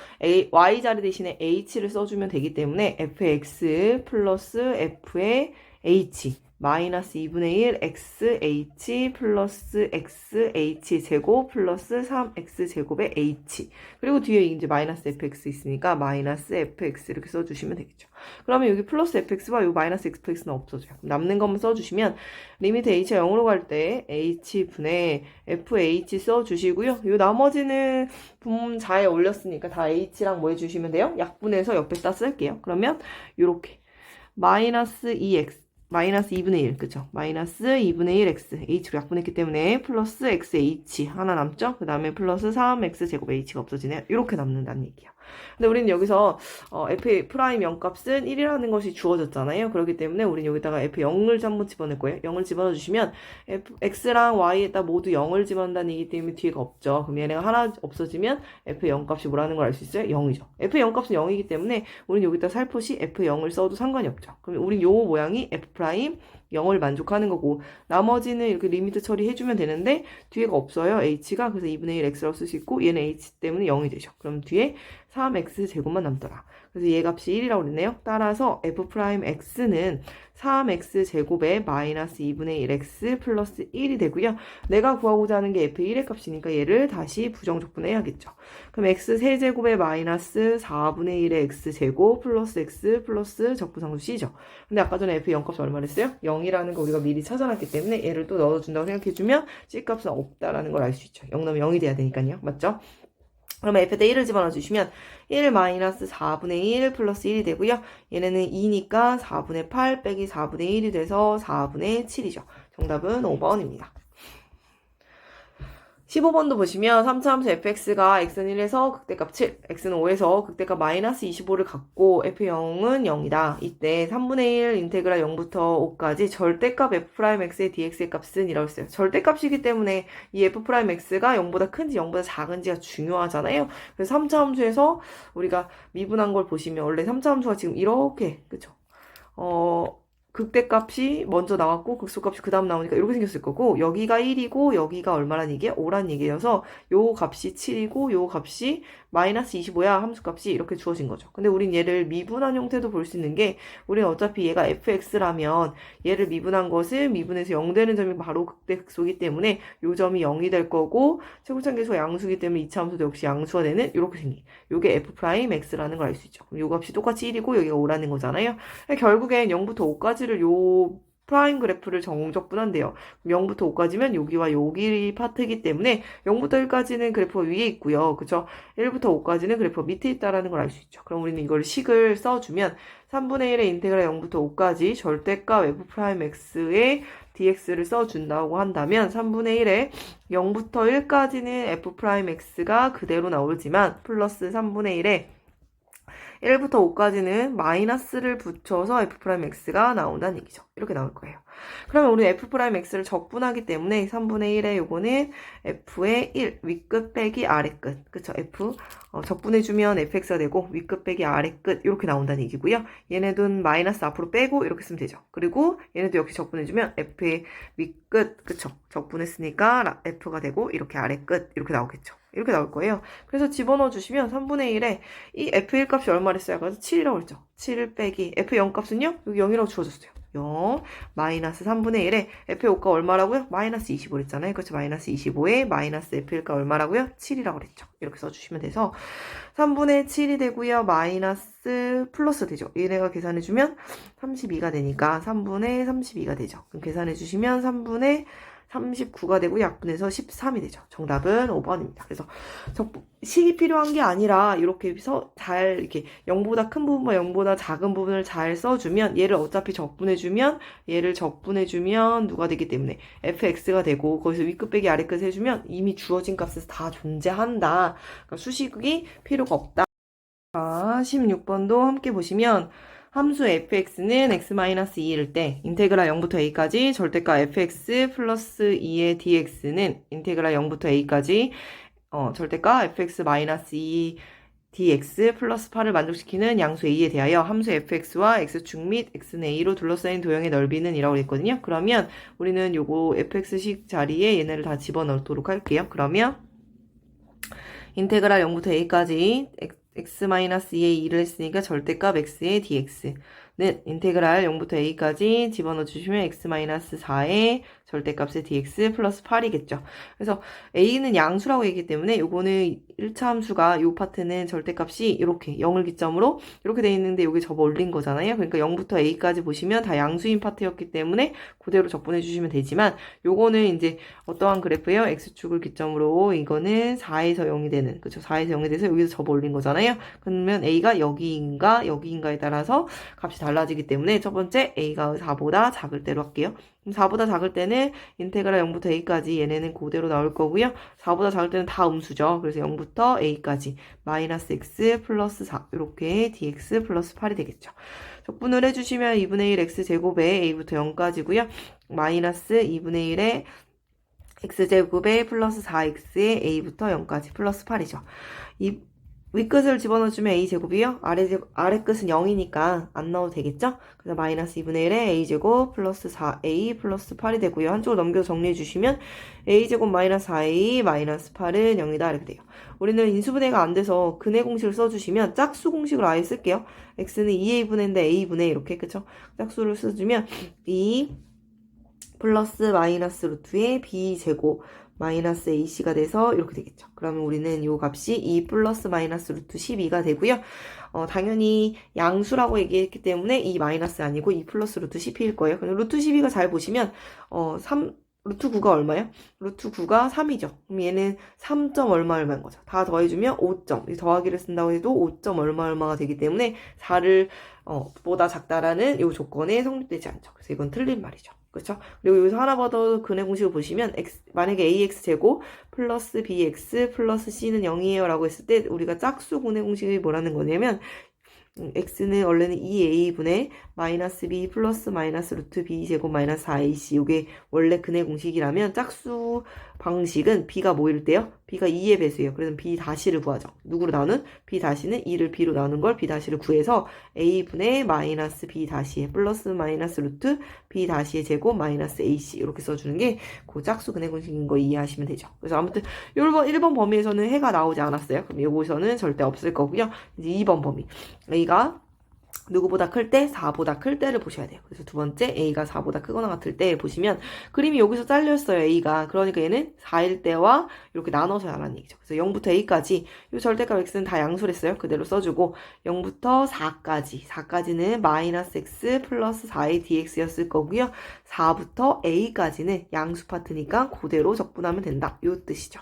y 자리 대신에 h를 써주면 되기 때문에 fx 플러스 f의 h 마이너스 2분의 1 xh 플러스 xh 제곱 플러스 3x 제곱의 h. 그리고 뒤에 이제 마이너스 fx 있으니까 마이너스 fx 이렇게 써주시면 되겠죠. 그러면 여기 플러스 fx와 요 마이너스 x는 없어져요. 남는 것만 써주시면 리미트 h가 0으로 갈 때 h분의 fh 써주시고요. 요 나머지는 분자에 올렸으니까 다 h랑 뭐 해주시면 돼요? 약분해서 옆에다 쓸게요. 그러면 요렇게 마이너스 2x 마이너스 2분의 1, 그쵸? 마이너스 2분의 1 x, h로 약분했기 때문에 플러스 xh 하나 남죠? 그 다음에 플러스 3x 제곱 h가 없어지네요. 이렇게 남는다는 얘기야. 근데 우리는 여기서 f 프라임 0값은 1이라는 것이 주어졌잖아요. 그렇기 때문에 우리는 여기다가 f0을 한번 집어넣을 거예요. 0을 집어넣어 주시면 x랑 y에다 모두 0을 집어넣는다는 얘기 때문에 뒤에가 없죠. 그럼 얘네가 하나 없어지면 f0 값이 뭐라는 걸 알 수 있어요? 0이죠. f0 값은 0이기 때문에 우리는 여기다 살포시 f0을 써도 상관이 없죠. 그럼 우린 요 모양이 f 프라임 0을 만족하는 거고 나머지는 이렇게 리미트 처리해주면 되는데 뒤에가 없어요. h가. 그래서 2분의 1 x라고 쓸 수 있고 얘는 h 때문에 0이 되죠. 그럼 뒤에 3x 제곱만 남더라. 그래서 얘 값이 1이라고 그랬네요. 따라서 f 프라임 x는 3x 제곱에 마이너스 2분의 1x 플러스 1이 되고요. 내가 구하고자 하는 게 f1의 값이니까 얘를 다시 부정적분해야겠죠. 그럼 x 세제곱에 마이너스 4분의 1의 x제곱 플러스 x 플러스 적분상수 c죠. 근데 아까 전에 f0 값이 얼마랬어요? 0이라는 거 우리가 미리 찾아놨기 때문에 얘를 또 넣어준다고 생각해주면 c 값은 없다라는 걸 알 수 있죠. 0 넣으면 0이 돼야 되니까요. 맞죠? 그러면 f에다 1을 집어넣어 주시면 1 마이너스 4분의 1 플러스 1이 되고요. 얘네는 2니까 4분의 8 빼기 4분의 1이 돼서 4분의 7이죠. 정답은 5번입니다. 15번도 보시면 3차 함수 fx가 x는 1에서 극대값 7, x는 5에서 극대값 마이너스 25를 갖고 f0은 0이다. 이때 3분의 1 인테그랄 0부터 5까지 절대값 f'x의 dx의 값은 이라고 했어요. 절대값이기 때문에 이 f'x가 0보다 큰지 0보다 작은지가 중요하잖아요. 그래서 3차 함수에서 우리가 미분한 걸 보시면 원래 3차 함수가 지금 이렇게 그쵸? 극대값이 먼저 나왔고 극소값이 그 다음 나오니까 이렇게 생겼을 거고 여기가 1이고 여기가 얼마란 얘기야? 5란 얘기여서 요 값이 7이고 요 값이 마이너스 25야 함수값이 이렇게 주어진 거죠. 근데 우린 얘를 미분한 형태도 볼 수 있는 게 우리는 어차피 얘가 fx라면 얘를 미분한 것은 미분해서 0 되는 점이 바로 극대극소이기 때문에 요 점이 0이 될 거고 최고차계수가 양수이기 때문에 2차 함수도 역시 양수가 되는 이렇게 생긴 요게 f'x라는 걸 알 수 있죠. 그럼 요 값이 똑같이 1이고 여기가 5라는 거잖아요. 결국엔 0부터 5까지를 요 프라임 그래프를 정적분한대요. 0부터 5까지면 여기와 여기 파트이기 때문에 0부터 1까지는 그래프가 위에 있고요. 그쵸? 1부터 5까지는 그래프가 밑에 있다는 걸 알 수 있죠. 그럼 우리는 이걸 식을 써주면 3분의 1의 인테그랄 0부터 5까지 절대값 f'x의 dx를 써준다고 한다면 3분의 1의 0부터 1까지는 f'x가 그대로 나오지만 플러스 3분의 1의 1부터 5까지는 마이너스를 붙여서 f'x가 나온다는 얘기죠. 이렇게 나올 거예요. 그러면 우리는 f'x를 적분하기 때문에 3분의 1에 요거는 f의 1, 윗끝 빼기 아래끝. 그쵸? f 적분해주면 fx가 되고 윗끝 빼기 아래끝 이렇게 나온다는 얘기고요. 얘네들은 마이너스 앞으로 빼고 이렇게 쓰면 되죠. 그리고 얘네도 역시 적분해주면 f의 윗끝, 그쵸? 적분했으니까 f가 되고 이렇게 아래끝 이렇게 나오겠죠. 이렇게 나올 거예요. 그래서 집어넣어 주시면 3분의 1에 이 f1 값이 얼마랬어요? 그래서 7이라고 했죠. 7 빼기 f0 값은요? 여기 0이라고 주어졌어요. 0 마이너스 3분의 1에 f5가 얼마라고요? 마이너스 25 그랬잖아요. 그렇죠? 마이너스 25에 마이너스 f1가 얼마라고요? 7이라고 그랬죠. 이렇게 써주시면 돼서 3분의 7이 되고요. 마이너스 플러스 되죠. 얘네가 계산해주면 32가 되니까 3분의 32가 되죠. 그럼 계산해주시면 3분의 39가 되고 약분해서 13이 되죠. 정답은 5번입니다. 그래서 식이 필요한 게 아니라 이렇게 해서 잘 이렇게 0보다 큰 부분과 0보다 작은 부분을 잘 써주면 얘를 어차피 적분해주면 얘를 적분해주면 누가 되기 때문에 fx가 되고 거기서 윗끝 빼기 아래끝 해주면 이미 주어진 값에서 다 존재한다. 그러니까 수식이 필요가 없다. 자, 16번도 함께 보시면 함수 fx는 x-2일 때 인테그랄 0부터 a까지 절대값 fx 플러스 2의 dx는 인테그랄 0부터 a까지 절대값 fx-2 dx 플러스 8을 만족시키는 양수 a에 대하여 함수 fx와 x축 및 x는 a로 둘러싸인 도형의 넓이는 이라고 했거든요. 그러면 우리는 요거 fx식 자리에 얘네를 다 집어넣도록 할게요. 그러면 인테그랄 0부터 a까지 x-2의 2를 했으니까 절대값 x의 dx는 인테그랄 0부터 a까지 집어넣어 주시면 x-4의 절대값의 dx 플러스 8이겠죠. 그래서 a는 양수라고 했기 때문에 요거는 1차 함수가 요 파트는 절대값이 이렇게 0을 기점으로 이렇게 돼 있는데 여기 접어 올린 거잖아요. 그러니까 0부터 a까지 보시면 다 양수인 파트였기 때문에 그대로 적분해 주시면 되지만 요거는 이제 어떠한 그래프예요? x축을 기점으로 이거는 4에서 0이 되는, 그쵸? 4에서 0이 돼서 여기서 접어 올린 거잖아요. 그러면 a가 여기인가 여기인가에 따라서 값이 달라지기 때문에 첫 번째 a가 4보다 작을 때로 할게요. 4보다 작을 때는 인테그랄 0부터 a까지 얘네는 그대로 나올 거고요. 4보다 작을 때는 다 음수죠. 그래서 0부터 a까지 마이너스 x 플러스 4 이렇게 dx 플러스 8이 되겠죠. 적분을 해주시면 2분의 1 x제곱에 a부터 0까지고요. 마이너스 2분의 1에 x제곱에 플러스 4x에 a부터 0까지 플러스 8이죠. 이 윗끝을 집어넣어주면 a제곱이요. 아래 끝은 0이니까 안 넣어도 되겠죠? 그래서 마이너스 2분의 1에 a제곱 플러스 4a 플러스 8이 되고요. 한쪽으로 넘겨서 정리해주시면 a제곱 마이너스 4a 마이너스 8은 0이다 이렇게 돼요. 우리는 인수분해가 안 돼서 근해 공식을 써주시면 짝수 공식을 아예 쓸게요. x는 2a분해인데 a분해 이렇게 그쵸? 짝수를 써주면 2 플러스 마이너스 루트의 b제곱 마이너스 ac가 돼서 이렇게 되겠죠. 그러면 우리는 요 값이 2 플러스 마이너스 루트 12가 되고요. 당연히 양수라고 얘기했기 때문에 이 마이너스 아니고 2 플러스 루트 12일 거예요. 그럼 루트 12가 잘 보시면 3 루트 9가 얼마예요? 루트 9가 3이죠. 그럼 얘는 3점 얼마 얼마인 거죠. 다 더해주면 5점. 더하기를 쓴다고 해도 5점 얼마 얼마가 되기 때문에 4를 보다 작다라는 이 조건에 성립되지 않죠. 그래서 이건 틀린 말이죠. 그렇죠? 그리고 여기서 하나 더 근해 공식을 보시면 만약에 ax제곱 플러스 bx 플러스 c는 0이에요 라고 했을 때 우리가 짝수 근해 공식이 뭐라는 거냐면 x는 원래는 2a분의 마이너스 b 플러스 마이너스 루트 b 제곱 마이너스 4ac 이게 원래 근해 공식이라면 짝수 방식은 b가 뭐일 때요? b가 2의 배수예요. 그래서 b 다시를 구하죠. 누구로 나누는? b 다시는 2를 b로 나누는 걸 b 다시를 구해서 a분의 마이너스 b 다시의 플러스 마이너스 루트 b 다시의 제곱 마이너스 ac 이렇게 써주는 게 그 짝수 근해 공식인 거 이해하시면 되죠. 그래서 아무튼 1번 범위에서는 해가 나오지 않았어요. 그럼 여기서는 절대 없을 거고요. 이제 2번 범위 a가 누구보다 클 때, 4보다 클 때를 보셔야 돼요. 그래서 두 번째, a가 4보다 크거나 같을 때 보시면 그림이 여기서 잘렸어요, a가. 그러니까 얘는 4일 때와 이렇게 나눠서 하라는 얘기죠. 그래서 0부터 a까지 이 절대값 x는 다 양수를 했어요. 그대로 써주고 0부터 4까지, 4까지는 마이너스 x 플러스 4의 dx였을 거고요. 4부터 a까지는 양수 파트니까 그대로 적분하면 된다. 이 뜻이죠.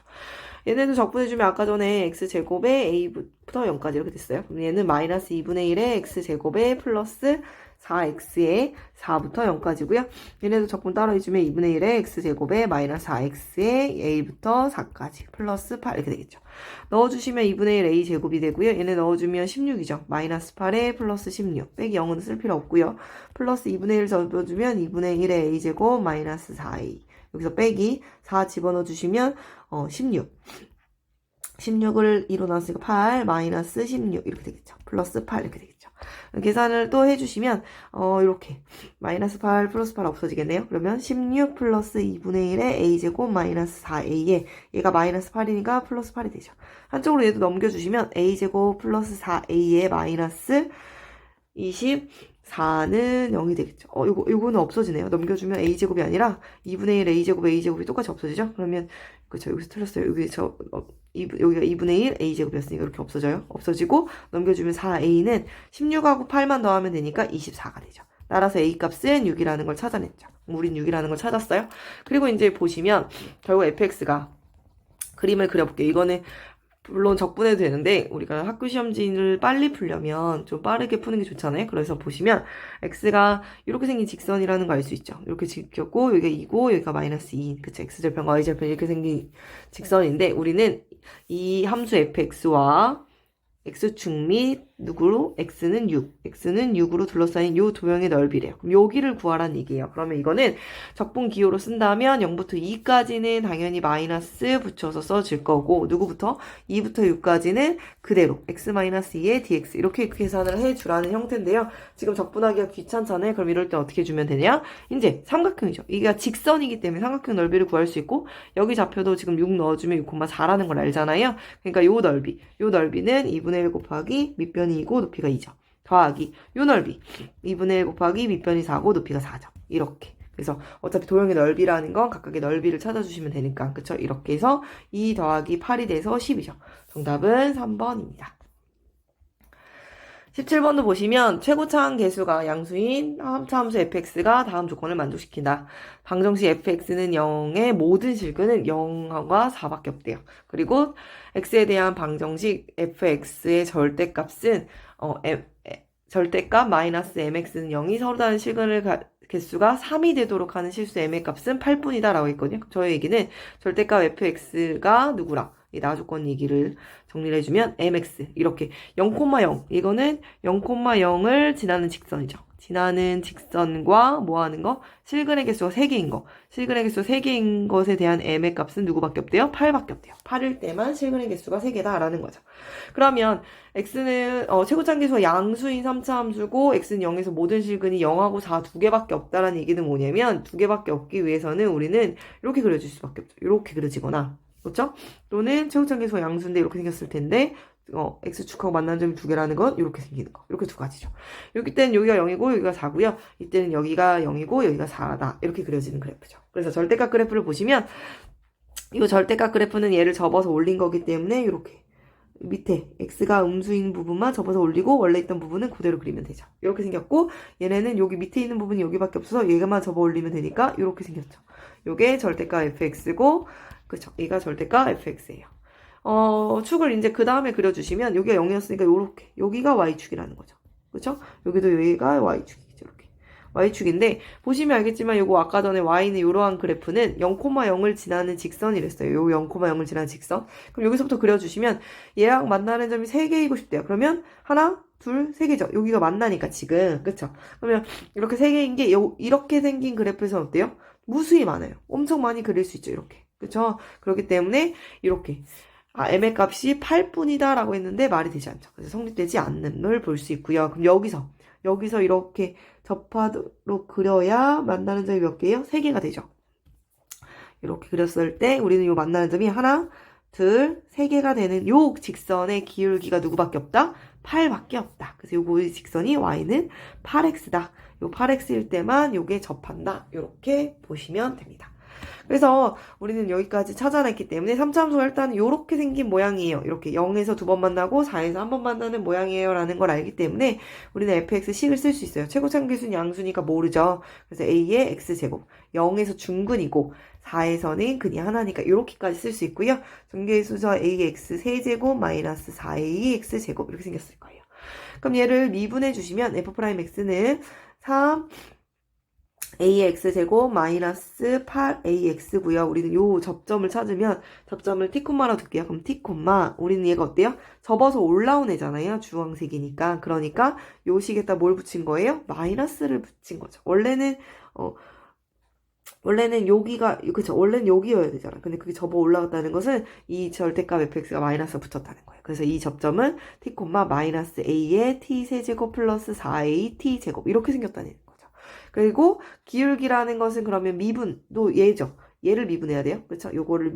얘네도 적분해주면 아까 전에 x제곱에 a부터 0까지 이렇게 됐어요. 그럼 얘는 마이너스 2분의 1에 x제곱에 플러스 4x에 4부터 0까지고요. 얘네도 적분 따로 해주면 2분의 1에 x제곱에 마이너스 4x에 a부터 4까지 플러스 8 이렇게 되겠죠. 넣어주시면 2분의 1 a제곱이 되고요. 얘네 넣어주면 16이죠. 마이너스 8에 플러스 16 빼기 0은 쓸 필요 없고요. 플러스 2분의 1 접어주면 2분의 1에 a제곱 마이너스 4a 여기서 빼기 4 집어넣어 주시면 16 16을 2로 나눴으니까 8 마이너스 16 이렇게 되겠죠. 플러스 8 이렇게 되겠죠. 계산을 또 해주시면 이렇게 마이너스 8 플러스 8 없어지겠네요. 그러면 16 플러스 2분의 1에 a제곱 마이너스 4a에 얘가 마이너스 8이니까 플러스 8이 되죠. 한쪽으로 얘도 넘겨주시면 a제곱 플러스 4a에 마이너스 24는 0이 되겠죠. 요거는 없어지네요. 넘겨주면 a제곱이 아니라 2분의 1 a제곱이 똑같이 없어지죠. 그러면 그쵸, 여기서 틀렸어요. 여기가 2분의 1 a제곱이었으니까 이렇게 없어져요. 없어지고 넘겨주면 4a는 16하고 8만 더하면 되니까 24가 되죠. 따라서 a 값은 6이라는 걸 찾아냈죠. 우린 6이라는 걸 찾았어요. 그리고 이제 보시면 결국 fx가 그림을 그려볼게요. 이거는 물론 적분해도 되는데 우리가 학교 시험지를 빨리 풀려면 좀 빠르게 푸는 게 좋잖아요. 그래서 보시면 x가 이렇게 생긴 직선이라는 거 알 수 있죠. 이렇게 찍혔고 여기가 2고 여기가 마이너스 2. 그쵸? x절편과 y절편 이렇게 생긴 직선인데 우리는 이 함수 fx와 x축 및 누구로? x는 6. x는 6으로 둘러싸인 요 도형의 넓이래요. 그럼 여기를 구하라는 얘기예요. 그러면 이거는 적분 기호로 쓴다면 0부터 2까지는 당연히 마이너스 붙여서 써줄 거고 누구부터? 2부터 6까지는 그대로 x-2의 dx 이렇게 계산을 해주라는 형태인데요. 지금 적분하기가 귀찮잖아요. 그럼 이럴 때 어떻게 주면 되냐? 이제 삼각형이죠. 이게 직선이기 때문에 삼각형 넓이를 구할 수 있고 여기 좌표도 지금 6 넣어주면 6,4라는 걸 알잖아요. 그러니까 요 넓이는 2분의 2분의 1 곱하기 밑변이 2고 높이가 2죠. 더하기 요 넓이 2분의 1 곱하기 밑변이 4고 높이가 4죠. 이렇게. 그래서 어차피 도형의 넓이라는 건 각각의 넓이를 찾아주시면 되니까 그쵸? 이렇게 해서 2 더하기 8이 돼서 10이죠. 정답은 3번입니다. 17번도 보시면 최고차항 계수가 양수인 합차함수 fx가 다음 조건을 만족시킨다. 방정식 fx는 0의 모든 실근은 0과 4밖에 없대요. 그리고 x에 대한 방정식 fx의 절대값은 절대값 마이너스 mx는 0이 서로 다른 실근을 개수가 3이 되도록 하는 실수 m의 값은 8뿐이다 라고 했거든요. 저의 얘기는 절대값 fx가 누구랑 이 나조건 얘기를 정리를 해주면 mx 이렇게 0,0 이거는 0,0을 지나는 직선이죠. 지나는 직선과 뭐 하는 거? 실근의 개수가 3개인 거. 실근의 개수가 3개인 것에 대한 m의 값은 누구밖에 없대요? 8밖에 없대요. 8일 때만 실근의 개수가 3개다라는 거죠. 그러면 x는 최고차항 계수가 양수인 3차 함수고 x는 0에서 모든 실근이 0하고 4 두 개밖에 없다라는 얘기는 뭐냐면 두 개밖에 없기 위해서는 우리는 이렇게 그려줄 수밖에 없죠. 이렇게 그려지거나 그렇죠? 또는 최고차항 계수가 양수인데 이렇게 생겼을 텐데 x축하고 만나는 점이 두 개라는 건 이렇게 생기는 거. 이렇게 두 가지죠. 여기 때는 여기가 0이고 여기가 4고요. 이때는 여기가 0이고 여기가 4다. 이렇게 그려지는 그래프죠. 그래서 절대값 그래프를 보시면 이 절대값 그래프는 얘를 접어서 올린 거기 때문에 이렇게 밑에 x가 음수인 부분만 접어서 올리고 원래 있던 부분은 그대로 그리면 되죠. 이렇게 생겼고 얘네는 여기 밑에 있는 부분이 여기밖에 없어서 얘가만 접어 올리면 되니까 이렇게 생겼죠. 요게 절대값 fx고 그쵸? 얘가 절대값 fx예요. 축을 이제 그 다음에 그려주시면 여기가 0이었으니까 요렇게 여기가 y축이라는 거죠. 그쵸? 여기도 여기가 y축이죠. 이렇게 y축인데 보시면 알겠지만 요거 아까 전에 y는 이러한 그래프는 0,0을 지나는 직선이랬어요. 요 0,0을 지나는 직선. 그럼 여기서부터 그려주시면 얘랑 만나는 점이 3개이고 싶대요. 그러면 하나, 둘, 3개죠. 여기가 만나니까 지금 그쵸? 그러면 이렇게 3개인 게 이렇게 생긴 그래프에서는 어때요? 무수히 많아요. 엄청 많이 그릴 수 있죠. 이렇게. 그쵸? 그렇기 때문에 이렇게 m의 값이 8뿐이다 라고 했는데 말이 되지 않죠. 그래서 성립되지 않는 걸 볼 수 있고요. 그럼 여기서 이렇게 접하도록 그려야 만나는 점이 몇 개예요? 3개가 되죠. 이렇게 그렸을 때 우리는 요 만나는 점이 하나, 둘, 3개가 되는 요 직선의 기울기가 누구밖에 없다? 8밖에 없다. 그래서 요거 직선이 y는 8x다. 요 8x일 때만 요게 접한다. 이렇게 보시면 됩니다. 그래서 우리는 여기까지 찾아냈기 때문에 3차 함수가 일단 이렇게 생긴 모양이에요. 이렇게 0에서 2번 만나고 4에서 1번 만나는 모양이에요 라는 걸 알기 때문에 우리는 fx식을 쓸 수 있어요. 최고차항 계수는 양수니까 모르죠. 그래서 a의 x제곱 0에서 중근이고 4에서는 근이 하나니까 이렇게까지 쓸 수 있고요. 전개수저 ax 세제곱 마이너스 4a x제곱 이렇게 생겼을 거예요. 그럼 얘를 미분해 주시면 f'x는 3 ax제곱 마이너스 8ax고요. 우리는 요 접점을 찾으면 접점을 t,로 둘게요. 그럼 t, 우리는 얘가 어때요? 접어서 올라온 애잖아요. 주황색이니까. 그러니까 요 식에다 뭘 붙인 거예요? 마이너스를 붙인 거죠. 원래는 여기가 그쵸? 원래는 여기여야 되잖아. 근데 그게 접어 올라갔다는 것은 이 절대값 fx가 마이너스 붙었다는 거예요. 그래서 이 접점은 t, 마이너스 a의 t 세제곱 플러스 4a t 제곱 이렇게 생겼다는 거예요. 그리고 기울기라는 것은 그러면 미분도 얘죠. 얘를 미분해야 돼요. 그렇죠? 요거를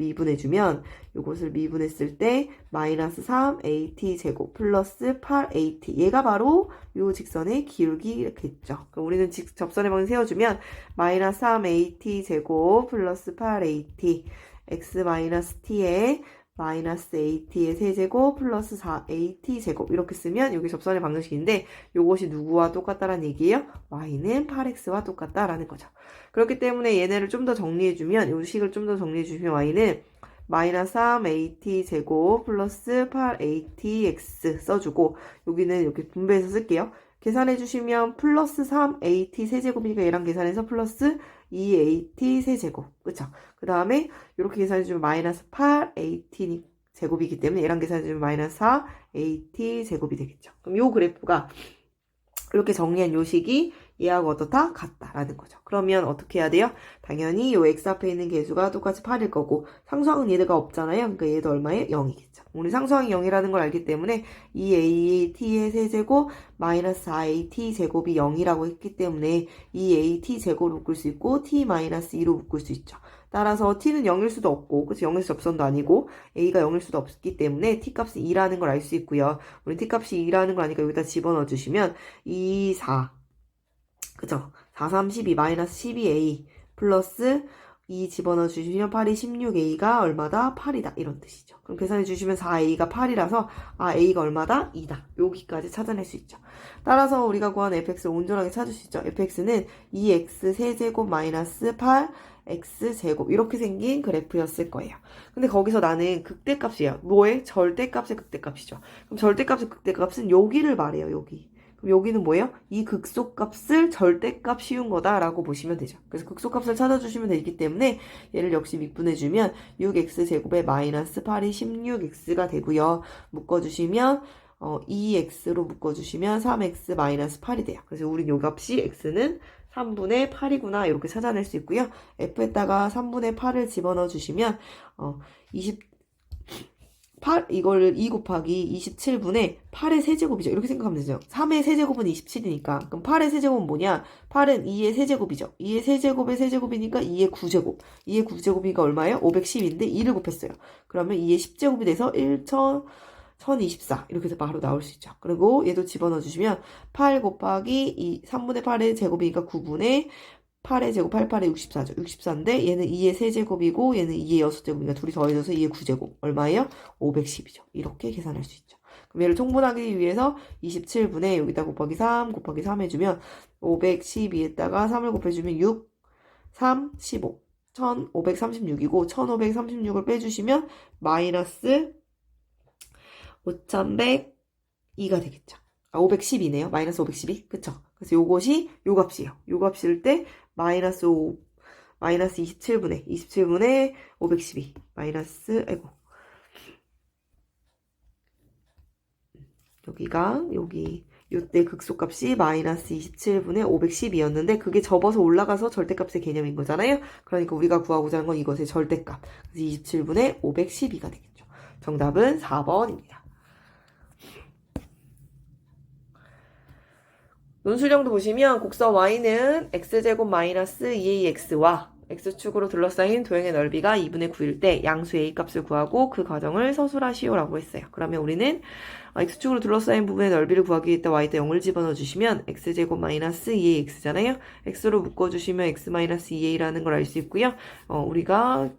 요것을 미분했을 때 마이너스 3at 제곱 플러스 8at 얘가 바로 요 직선의 기울기겠죠. 그럼 우리는 접선의 방향 세워주면 마이너스 3at 제곱 플러스 8at x 마이너스 t에 마이너스 at의 세제곱 플러스 4at 제곱 이렇게 쓰면 여기 접선의 방정식인데 요것이 누구와 똑같다라는 얘기예요? y는 8x와 똑같다라는 거죠. 그렇기 때문에 얘네를 좀 더 정리해주면 요 식을 좀 더 정리해주시면 y는 마이너스 3at 제곱 플러스 8atx 써주고 여기는 이렇게 분배해서 쓸게요. 계산해주시면 플러스 3at 세제곱이니까 얘랑 계산해서 플러스 2at 세제곱 그쵸? 그 다음에 이렇게 계산해주면 마이너스 8at 제곱이기 때문에 얘랑 계산해주면 마이너스 4at 제곱이 되겠죠. 그럼 요 그래프가 이렇게 정리한 요 식이 얘하고 어떻다? 같다라는 거죠. 그러면 어떻게 해야 돼요? 당연히 요 x 앞에 있는 개수가 똑같이 8일 거고 상수항은 얘가 없잖아요. 그러니까 얘도 얼마예요? 0이겠죠. 우리 상수항이 0이라는 걸 알기 때문에 2at의 세제곱 마이너스 4at 제곱이 0이라고 했기 때문에 2at 제곱으로 묶을 수 있고 t 마이너스 2로 묶을 수 있죠. 따라서 t는 0일 수도 없고, 그치? 0에서 접선도 아니고, a가 0일 수도 없기 때문에 t값이 2라는 걸 알 수 있고요. 우리 t값이 2라는 거 아니까 여기다 집어넣어 주시면 2, 4, 그죠? 4, 3, 12, 마이너스 12a 플러스 2 집어넣어 주시면 8이 16a가 얼마다? 8이다. 이런 뜻이죠. 그럼 계산해 주시면 4a가 8이라서 a가 얼마다? 2다. 여기까지 찾아낼 수 있죠. 따라서 우리가 구한 fx를 온전하게 찾을 수 있죠. fx는 2x 세제곱 마이너스 8 x제곱 이렇게 생긴 그래프였을 거예요. 근데 거기서 나는 극대값이에요. 뭐에? 절대값의 극대값이죠. 그럼 절대값의 극대값은 여기를 말해요. 여기. 그럼 여기는 뭐예요? 이 극소값을 절대값 씌운 거다라고 보시면 되죠. 그래서 극소값을 찾아주시면 되기 때문에 얘를 역시 미분해주면 6x제곱에 마이너스 8이 16x가 되고요. 묶어주시면 2x로 묶어주시면 3x 마이너스 8이 돼요. 그래서 우린 요 값이 x는 3분의 8이구나 이렇게 찾아낼 수 있고요. f에다가 3분의 8을 집어넣어 주시면 8, 이걸 2 곱하기 27분의 8의 세제곱이죠. 이렇게 생각하면 되죠. 3의 세제곱은 27이니까. 그럼 8의 세제곱은 뭐냐? 8은 2의 세제곱이죠. 2의 세제곱의 세제곱이니까 2의 9제곱. 2의 9제곱이니까 얼마예요? 510인데 2를 곱했어요. 그러면 2의 10제곱이 돼서 1024. 이렇게 해서 바로 나올 수 있죠. 그리고 얘도 집어넣어 주시면 8 곱하기 3분의 8의 제곱이니까 9분의 8의 제곱, 88의 64죠. 64인데 얘는 2의 세제곱이고 얘는 2의 6제곱이니까 둘이 더해져서 2의 9제곱. 얼마예요? 510이죠. 이렇게 계산할 수 있죠. 그럼 얘를 통분하기 위해서 27분의 여기다 곱하기 3 곱하기 3 해주면 512에다가 3을 곱해주면 6, 3, 15. 1536이고 1536을 빼주시면 마이너스 5102가 되겠죠. 512네요. 마이너스 512. 그쵸? 그래서 요것이 요 값이에요. 요 값일 때 마이너스 27분의 512. 마이너스, 아이고. 요때 극소값이 마이너스 27분의 512였는데 그게 접어서 올라가서 절대값의 개념인 거잖아요. 그러니까 우리가 구하고자 하는 건 이것의 절대값. 그래서 27분의 512가 되겠죠. 정답은 4번입니다. 논술형도 보시면 곡선 y는 x제곱 마이너스 2ax와 x축으로 둘러싸인 도형의 넓이가 2분의 9일 때 양수 a 값을 구하고 그 과정을 서술하시오라고 했어요. 그러면 우리는 x축으로 둘러싸인 부분의 넓이를 구하기 위해 y에다 0을 집어넣어 주시면 x제곱 마이너스 2ax잖아요. x로 묶어주시면 x 마이너스 2a라는 걸 알 수 있고요. 우리가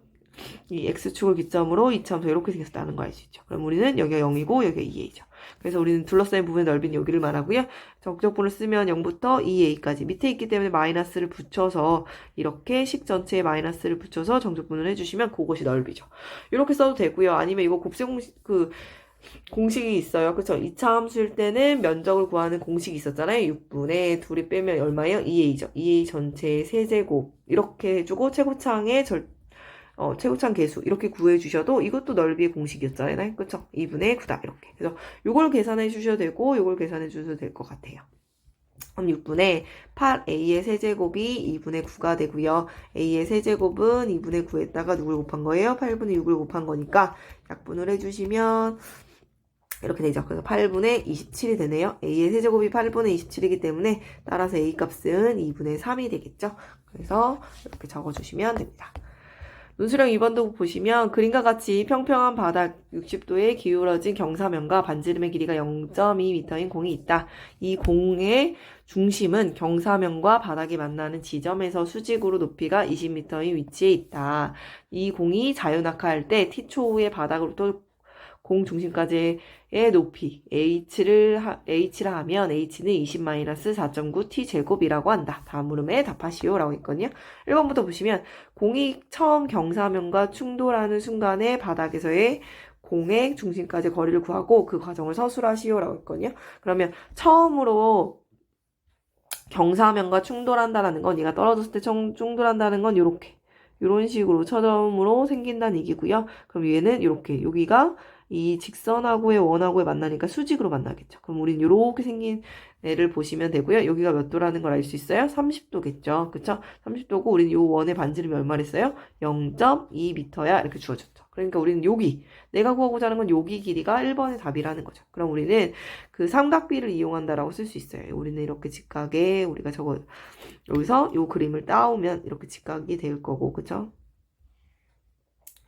이 x축을 기점으로 이차함수 이렇게 생겼다는 걸 알 수 있죠. 그럼 우리는 여기가 0이고 여기가 2a죠. 그래서 우리는 둘러싸인 부분의 넓이는 여기를 말하고요. 적적분을 쓰면 0부터 2a까지 밑에 있기 때문에 마이너스를 붙여서 이렇게 식 전체에 마이너스를 붙여서 정적분을 해주시면 그것이 넓이죠. 이렇게 써도 되고요. 아니면 이거 곱셈 공식이 있어요. 그쵸? 2차 함수일 때는 면적을 구하는 공식이 있었잖아요. 6분의 둘이 빼면 얼마예요? 2a죠. 2a 전체의 세제곱 이렇게 해주고 최고창 개수 이렇게 구해주셔도 이것도 넓이의 공식이었잖아요. 그쵸? 2분의 9다 이렇게. 그래서 요걸 계산해 주셔도 되고 요걸 계산해 주셔도 될 것 같아요. 그럼 6분의 8a의 세제곱이 2분의 9가 되고요. a의 세제곱은 2분의 9에다가 누굴 곱한 거예요? 8분의 6을 곱한 거니까 약분을 해주시면 이렇게 되죠. 그래서 8분의 27이 되네요. a의 세제곱이 8분의 27이기 때문에 따라서 a 값은 2분의 3이 되겠죠. 그래서 이렇게 적어주시면 됩니다. 논술형 2번도 보시면 그림과 같이 평평한 바닥 60도에 기울어진 경사면과 반지름의 길이가 0.2m인 공이 있다. 이 공의 중심은 경사면과 바닥이 만나는 지점에서 수직으로 높이가 20m인 위치에 있다. 이 공이 자유낙하할 때 t초후의 바닥으로부터 공 중심까지의 높이 h라 하면 h는 20-4.9t 제곱이라고 한다. 다음 물음에 답하시오라고 했거든요. 1번부터 보시면 공이 처음 경사면과 충돌하는 순간에 바닥에서의 공의 중심까지 거리를 구하고 그 과정을 서술하시오라고 했거든요. 그러면 처음으로 경사면과 충돌한다는 건 얘가 떨어졌을 때 충돌한다는 건 이런 식으로 처음으로 생긴다는 얘기고요. 그럼 위에는 이렇게 여기가 이 직선하고의 원하고의 만나니까 수직으로 만나겠죠. 그럼 우린 이렇게 생긴 애를 보시면 되고요. 여기가 몇 도라는 걸 알 수 있어요? 30도겠죠. 그쵸? 30도고 우린 요 원의 반지름이 얼마랬어요? 0.2m야 이렇게 주어졌죠. 그러니까 우리는 여기 내가 구하고자 하는 건 여기 길이가 1번의 답이라는 거죠. 그럼 우리는 그 삼각비를 이용한다라고 쓸 수 있어요. 우리는 이렇게 직각에 우리가 여기서 요 그림을 따오면 이렇게 직각이 될 거고 그쵸?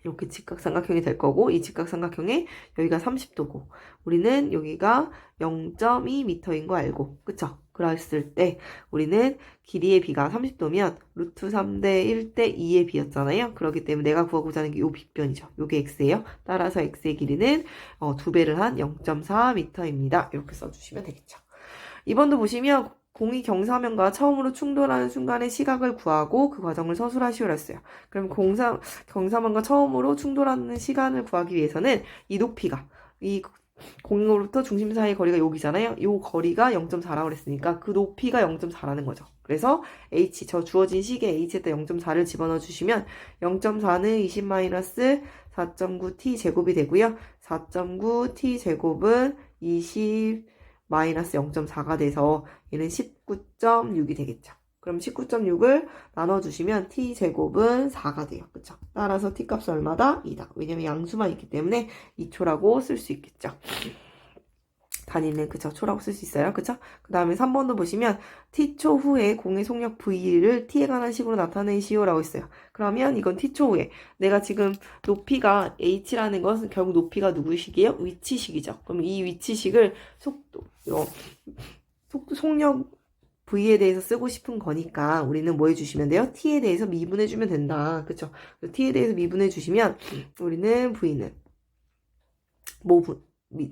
이렇게 직각삼각형이 될 거고 이 직각삼각형에 여기가 30도고 우리는 여기가 0.2m인 거 알고 그쵸? 그랬을 때 우리는 길이의 b가 30도면 루트 3대 1대 2의 b였잖아요. 그렇기 때문에 내가 구하고자 하는 게 요 빗변이죠. 요게 x예요. 따라서 x의 길이는 2배를 한 0.4m입니다. 이렇게 써주시면 되겠죠. 2번도 보시면 공이 경사면과 처음으로 충돌하는 순간의 시각을 구하고 그 과정을 서술하시오라 했어요. 그럼 경사면과 처음으로 충돌하는 시간을 구하기 위해서는 이 높이가 이 공으로부터 중심 사이의 거리가 여기잖아요. 이 거리가 0.4라고 그랬으니까 그 높이가 0.4라는 거죠. 그래서 h 저 주어진 식에 h에다 0.4를 집어넣어 주시면 0.4는 20-4.9t 제곱이 되고요. 4.9t 제곱은 20 마이너스 0.4가 돼서 얘는 19.6이 되겠죠. 그럼 19.6을 나눠주시면 t제곱은 4가 돼요. 그쵸? 따라서 t값은 얼마다? 2다. 왜냐면 양수만 있기 때문에 2초라고 쓸 수 있겠죠. 단위는 그쵸? 초라고 쓸 수 있어요. 그쵸? 그 다음에 3번도 보시면 t초 후에 공의 속력 v를 t에 관한 식으로 나타내시오라고 했어요. 그러면 이건 t초 후에 내가 지금 높이가 h라는 것은 결국 높이가 누구식이에요? 위치식이죠. 그럼 이 위치식을 속력 v에 대해서 쓰고 싶은 거니까 우리는 뭐 해주시면 돼요? t에 대해서 미분해주면 된다. 그쵸? t에 대해서 미분해주시면 우리는 v는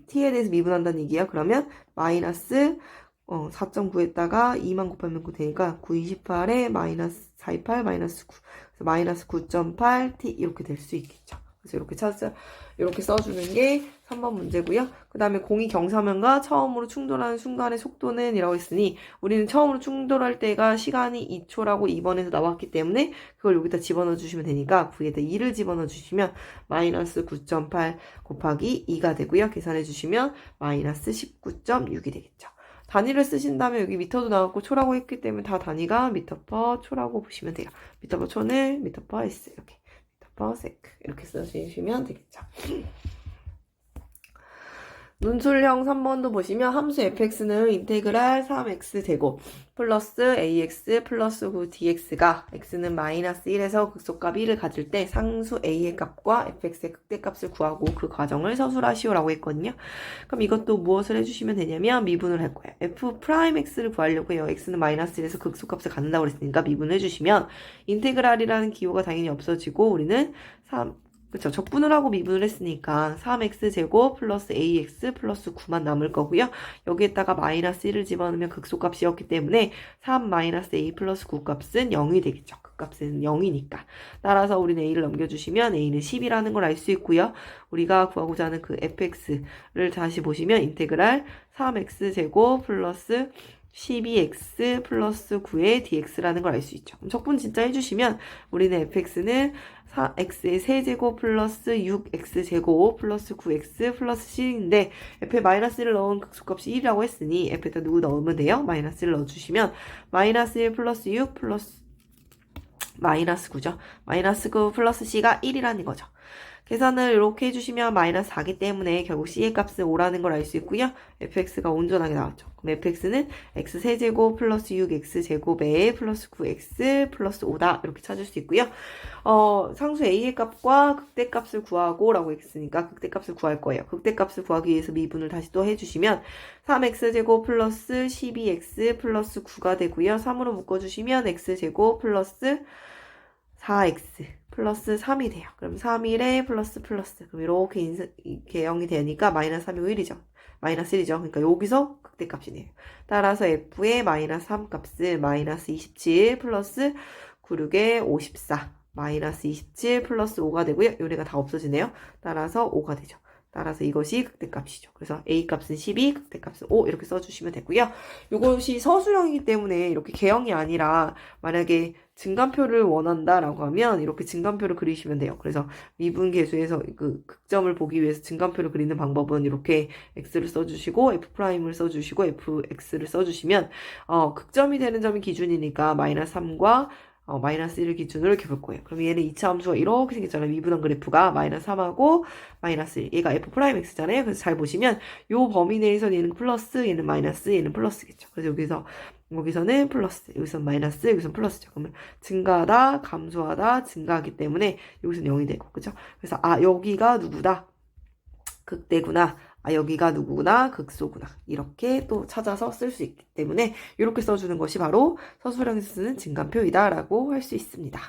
t에 대해서 미분한다는 얘기야. 그러면 마이너스 4.9에다가 2만 곱하면 9 되니까 9, 28에 마이너스 428 마이너스 9 그래서 마이너스 9.8t 이렇게 될 수 있겠죠. 그래서 이렇게 써주는 게 3번 문제고요. 그 다음에 공이 경사면과 처음으로 충돌하는 순간의 속도는 이라고 했으니 우리는 처음으로 충돌할 때가 시간이 2초라고 2번에서 나왔기 때문에 그걸 여기다 집어넣어 주시면 되니까 V에다 2를 집어넣어 주시면 마이너스 9.8 곱하기 2가 되고요. 계산해 주시면 마이너스 19.6이 되겠죠. 단위를 쓰신다면 여기 미터도 나왔고 초라고 했기 때문에 다 단위가 미터 퍼 초라고 보시면 돼요. 미터 퍼 초는 미터 퍼 s 이렇게 미터 퍼 세크 이렇게 써주시면 되겠죠. 논술형 3번도 보시면 함수 fx는 인테그랄 3x제곱 플러스 ax 플러스 9dx가 x는 마이너스 1에서 극소값 1을 가질 때 상수 a의 값과 fx의 극대값을 구하고 그 과정을 서술하시오라고 했거든요. 그럼 이것도 무엇을 해주시면 되냐면 미분을 할 거예요. f'x를 구하려고 해요. x는 마이너스 1에서 극소값을 갖는다고 그랬으니까 미분을 해주시면 인테그랄이라는 기호가 당연히 없어지고 우리는 그쵸. 적분을 하고 미분을 했으니까 3x제곱 플러스 ax 플러스 9만 남을 거고요. 여기에다가 마이너스 1을 집어넣으면 극소값이었기 때문에 3 마이너스 a 플러스 9 값은 0이 되겠죠. 그 값은 0이니까. 따라서 우리는 a를 넘겨주시면 a는 10이라는 걸 알 수 있고요. 우리가 구하고자 하는 그 fx를 다시 보시면 인테그랄 3x제곱 플러스 12x 플러스 9의 dx라는 걸 알 수 있죠. 그럼 적분 진짜 해주시면 우리는 fx는 4x의 세제곱 플러스 6x제곱 플러스 9x 플러스 10인데 f에 마이너스 1을 넣은 극소값이 1이라고 했으니 f에다 누구 넣으면 돼요? 마이너스 1을 넣어주시면 마이너스 1 플러스 6 플러스 마이너스 9죠. 마이너스 9 플러스 c가 1이라는 거죠. 계산을 이렇게 해주시면 마이너스 4기 때문에 결국 c의 값은 5라는 걸 알 수 있고요. fx가 온전하게 나왔죠. 그럼 fx는 x세제곱 플러스 6x제곱에 플러스 9x 플러스 5다 이렇게 찾을 수 있고요. 상수 a의 값과 극대값을 구하고 라고 했으니까 극대값을 구할 거예요. 극대값을 구하기 위해서 미분을 다시 또 해주시면 3x제곱 플러스 12x 플러스 9가 되고요. 3으로 묶어주시면 x제곱 플러스 4x 플러스 3이 돼요. 그럼 3일에 플러스. 그럼 이렇게 개형이 되니까 마이너스 3이고 1이죠. 마이너스 1이죠. 그러니까 여기서 극대값이네요. 따라서 f의 마이너스 3 값은 마이너스 27 플러스 96에 54 마이너스 27 플러스 5가 되고요. 요래가 다 없어지네요. 따라서 5가 되죠. 따라서 이것이 극대값이죠. 그래서 a값은 12, 극대값은 5 이렇게 써주시면 되고요. 이것이 서술형이기 때문에 이렇게 개형이 아니라 만약에 증간표를 원한다라고 하면 이렇게 증간표를 그리시면 돼요. 그래서 미분 계수에서 그 극점을 보기 위해서 증간표를 그리는 방법은 이렇게 x를 써주시고 f'을 써주시고 fx를 써주시면 극점이 되는 점이 기준이니까 마이너스 3과 마이너스 1을 기준으로 이렇게 볼 거예요. 그럼 얘는 2차 함수가 이렇게 생겼잖아요. 미분한 그래프가 마이너스 3하고 마이너스 1. 얘가 f'x잖아요. 그래서 잘 보시면 요 범위 내에서 얘는 플러스, 얘는 마이너스, 얘는 플러스겠죠. 그래서 여기서는 플러스, 여기서는 마이너스, 여기서는 플러스죠. 그러면 증가하다, 감소하다, 증가하기 때문에 여기서는 0이 되고, 그죠? 그래서 여기가 누구다? 극대구나. 여기가 누구구나? 극소구나. 이렇게 또 찾아서 쓸 수 있기 때문에 이렇게 써주는 것이 바로 서술형에서 쓰는 증간표이다 라고 할 수 있습니다.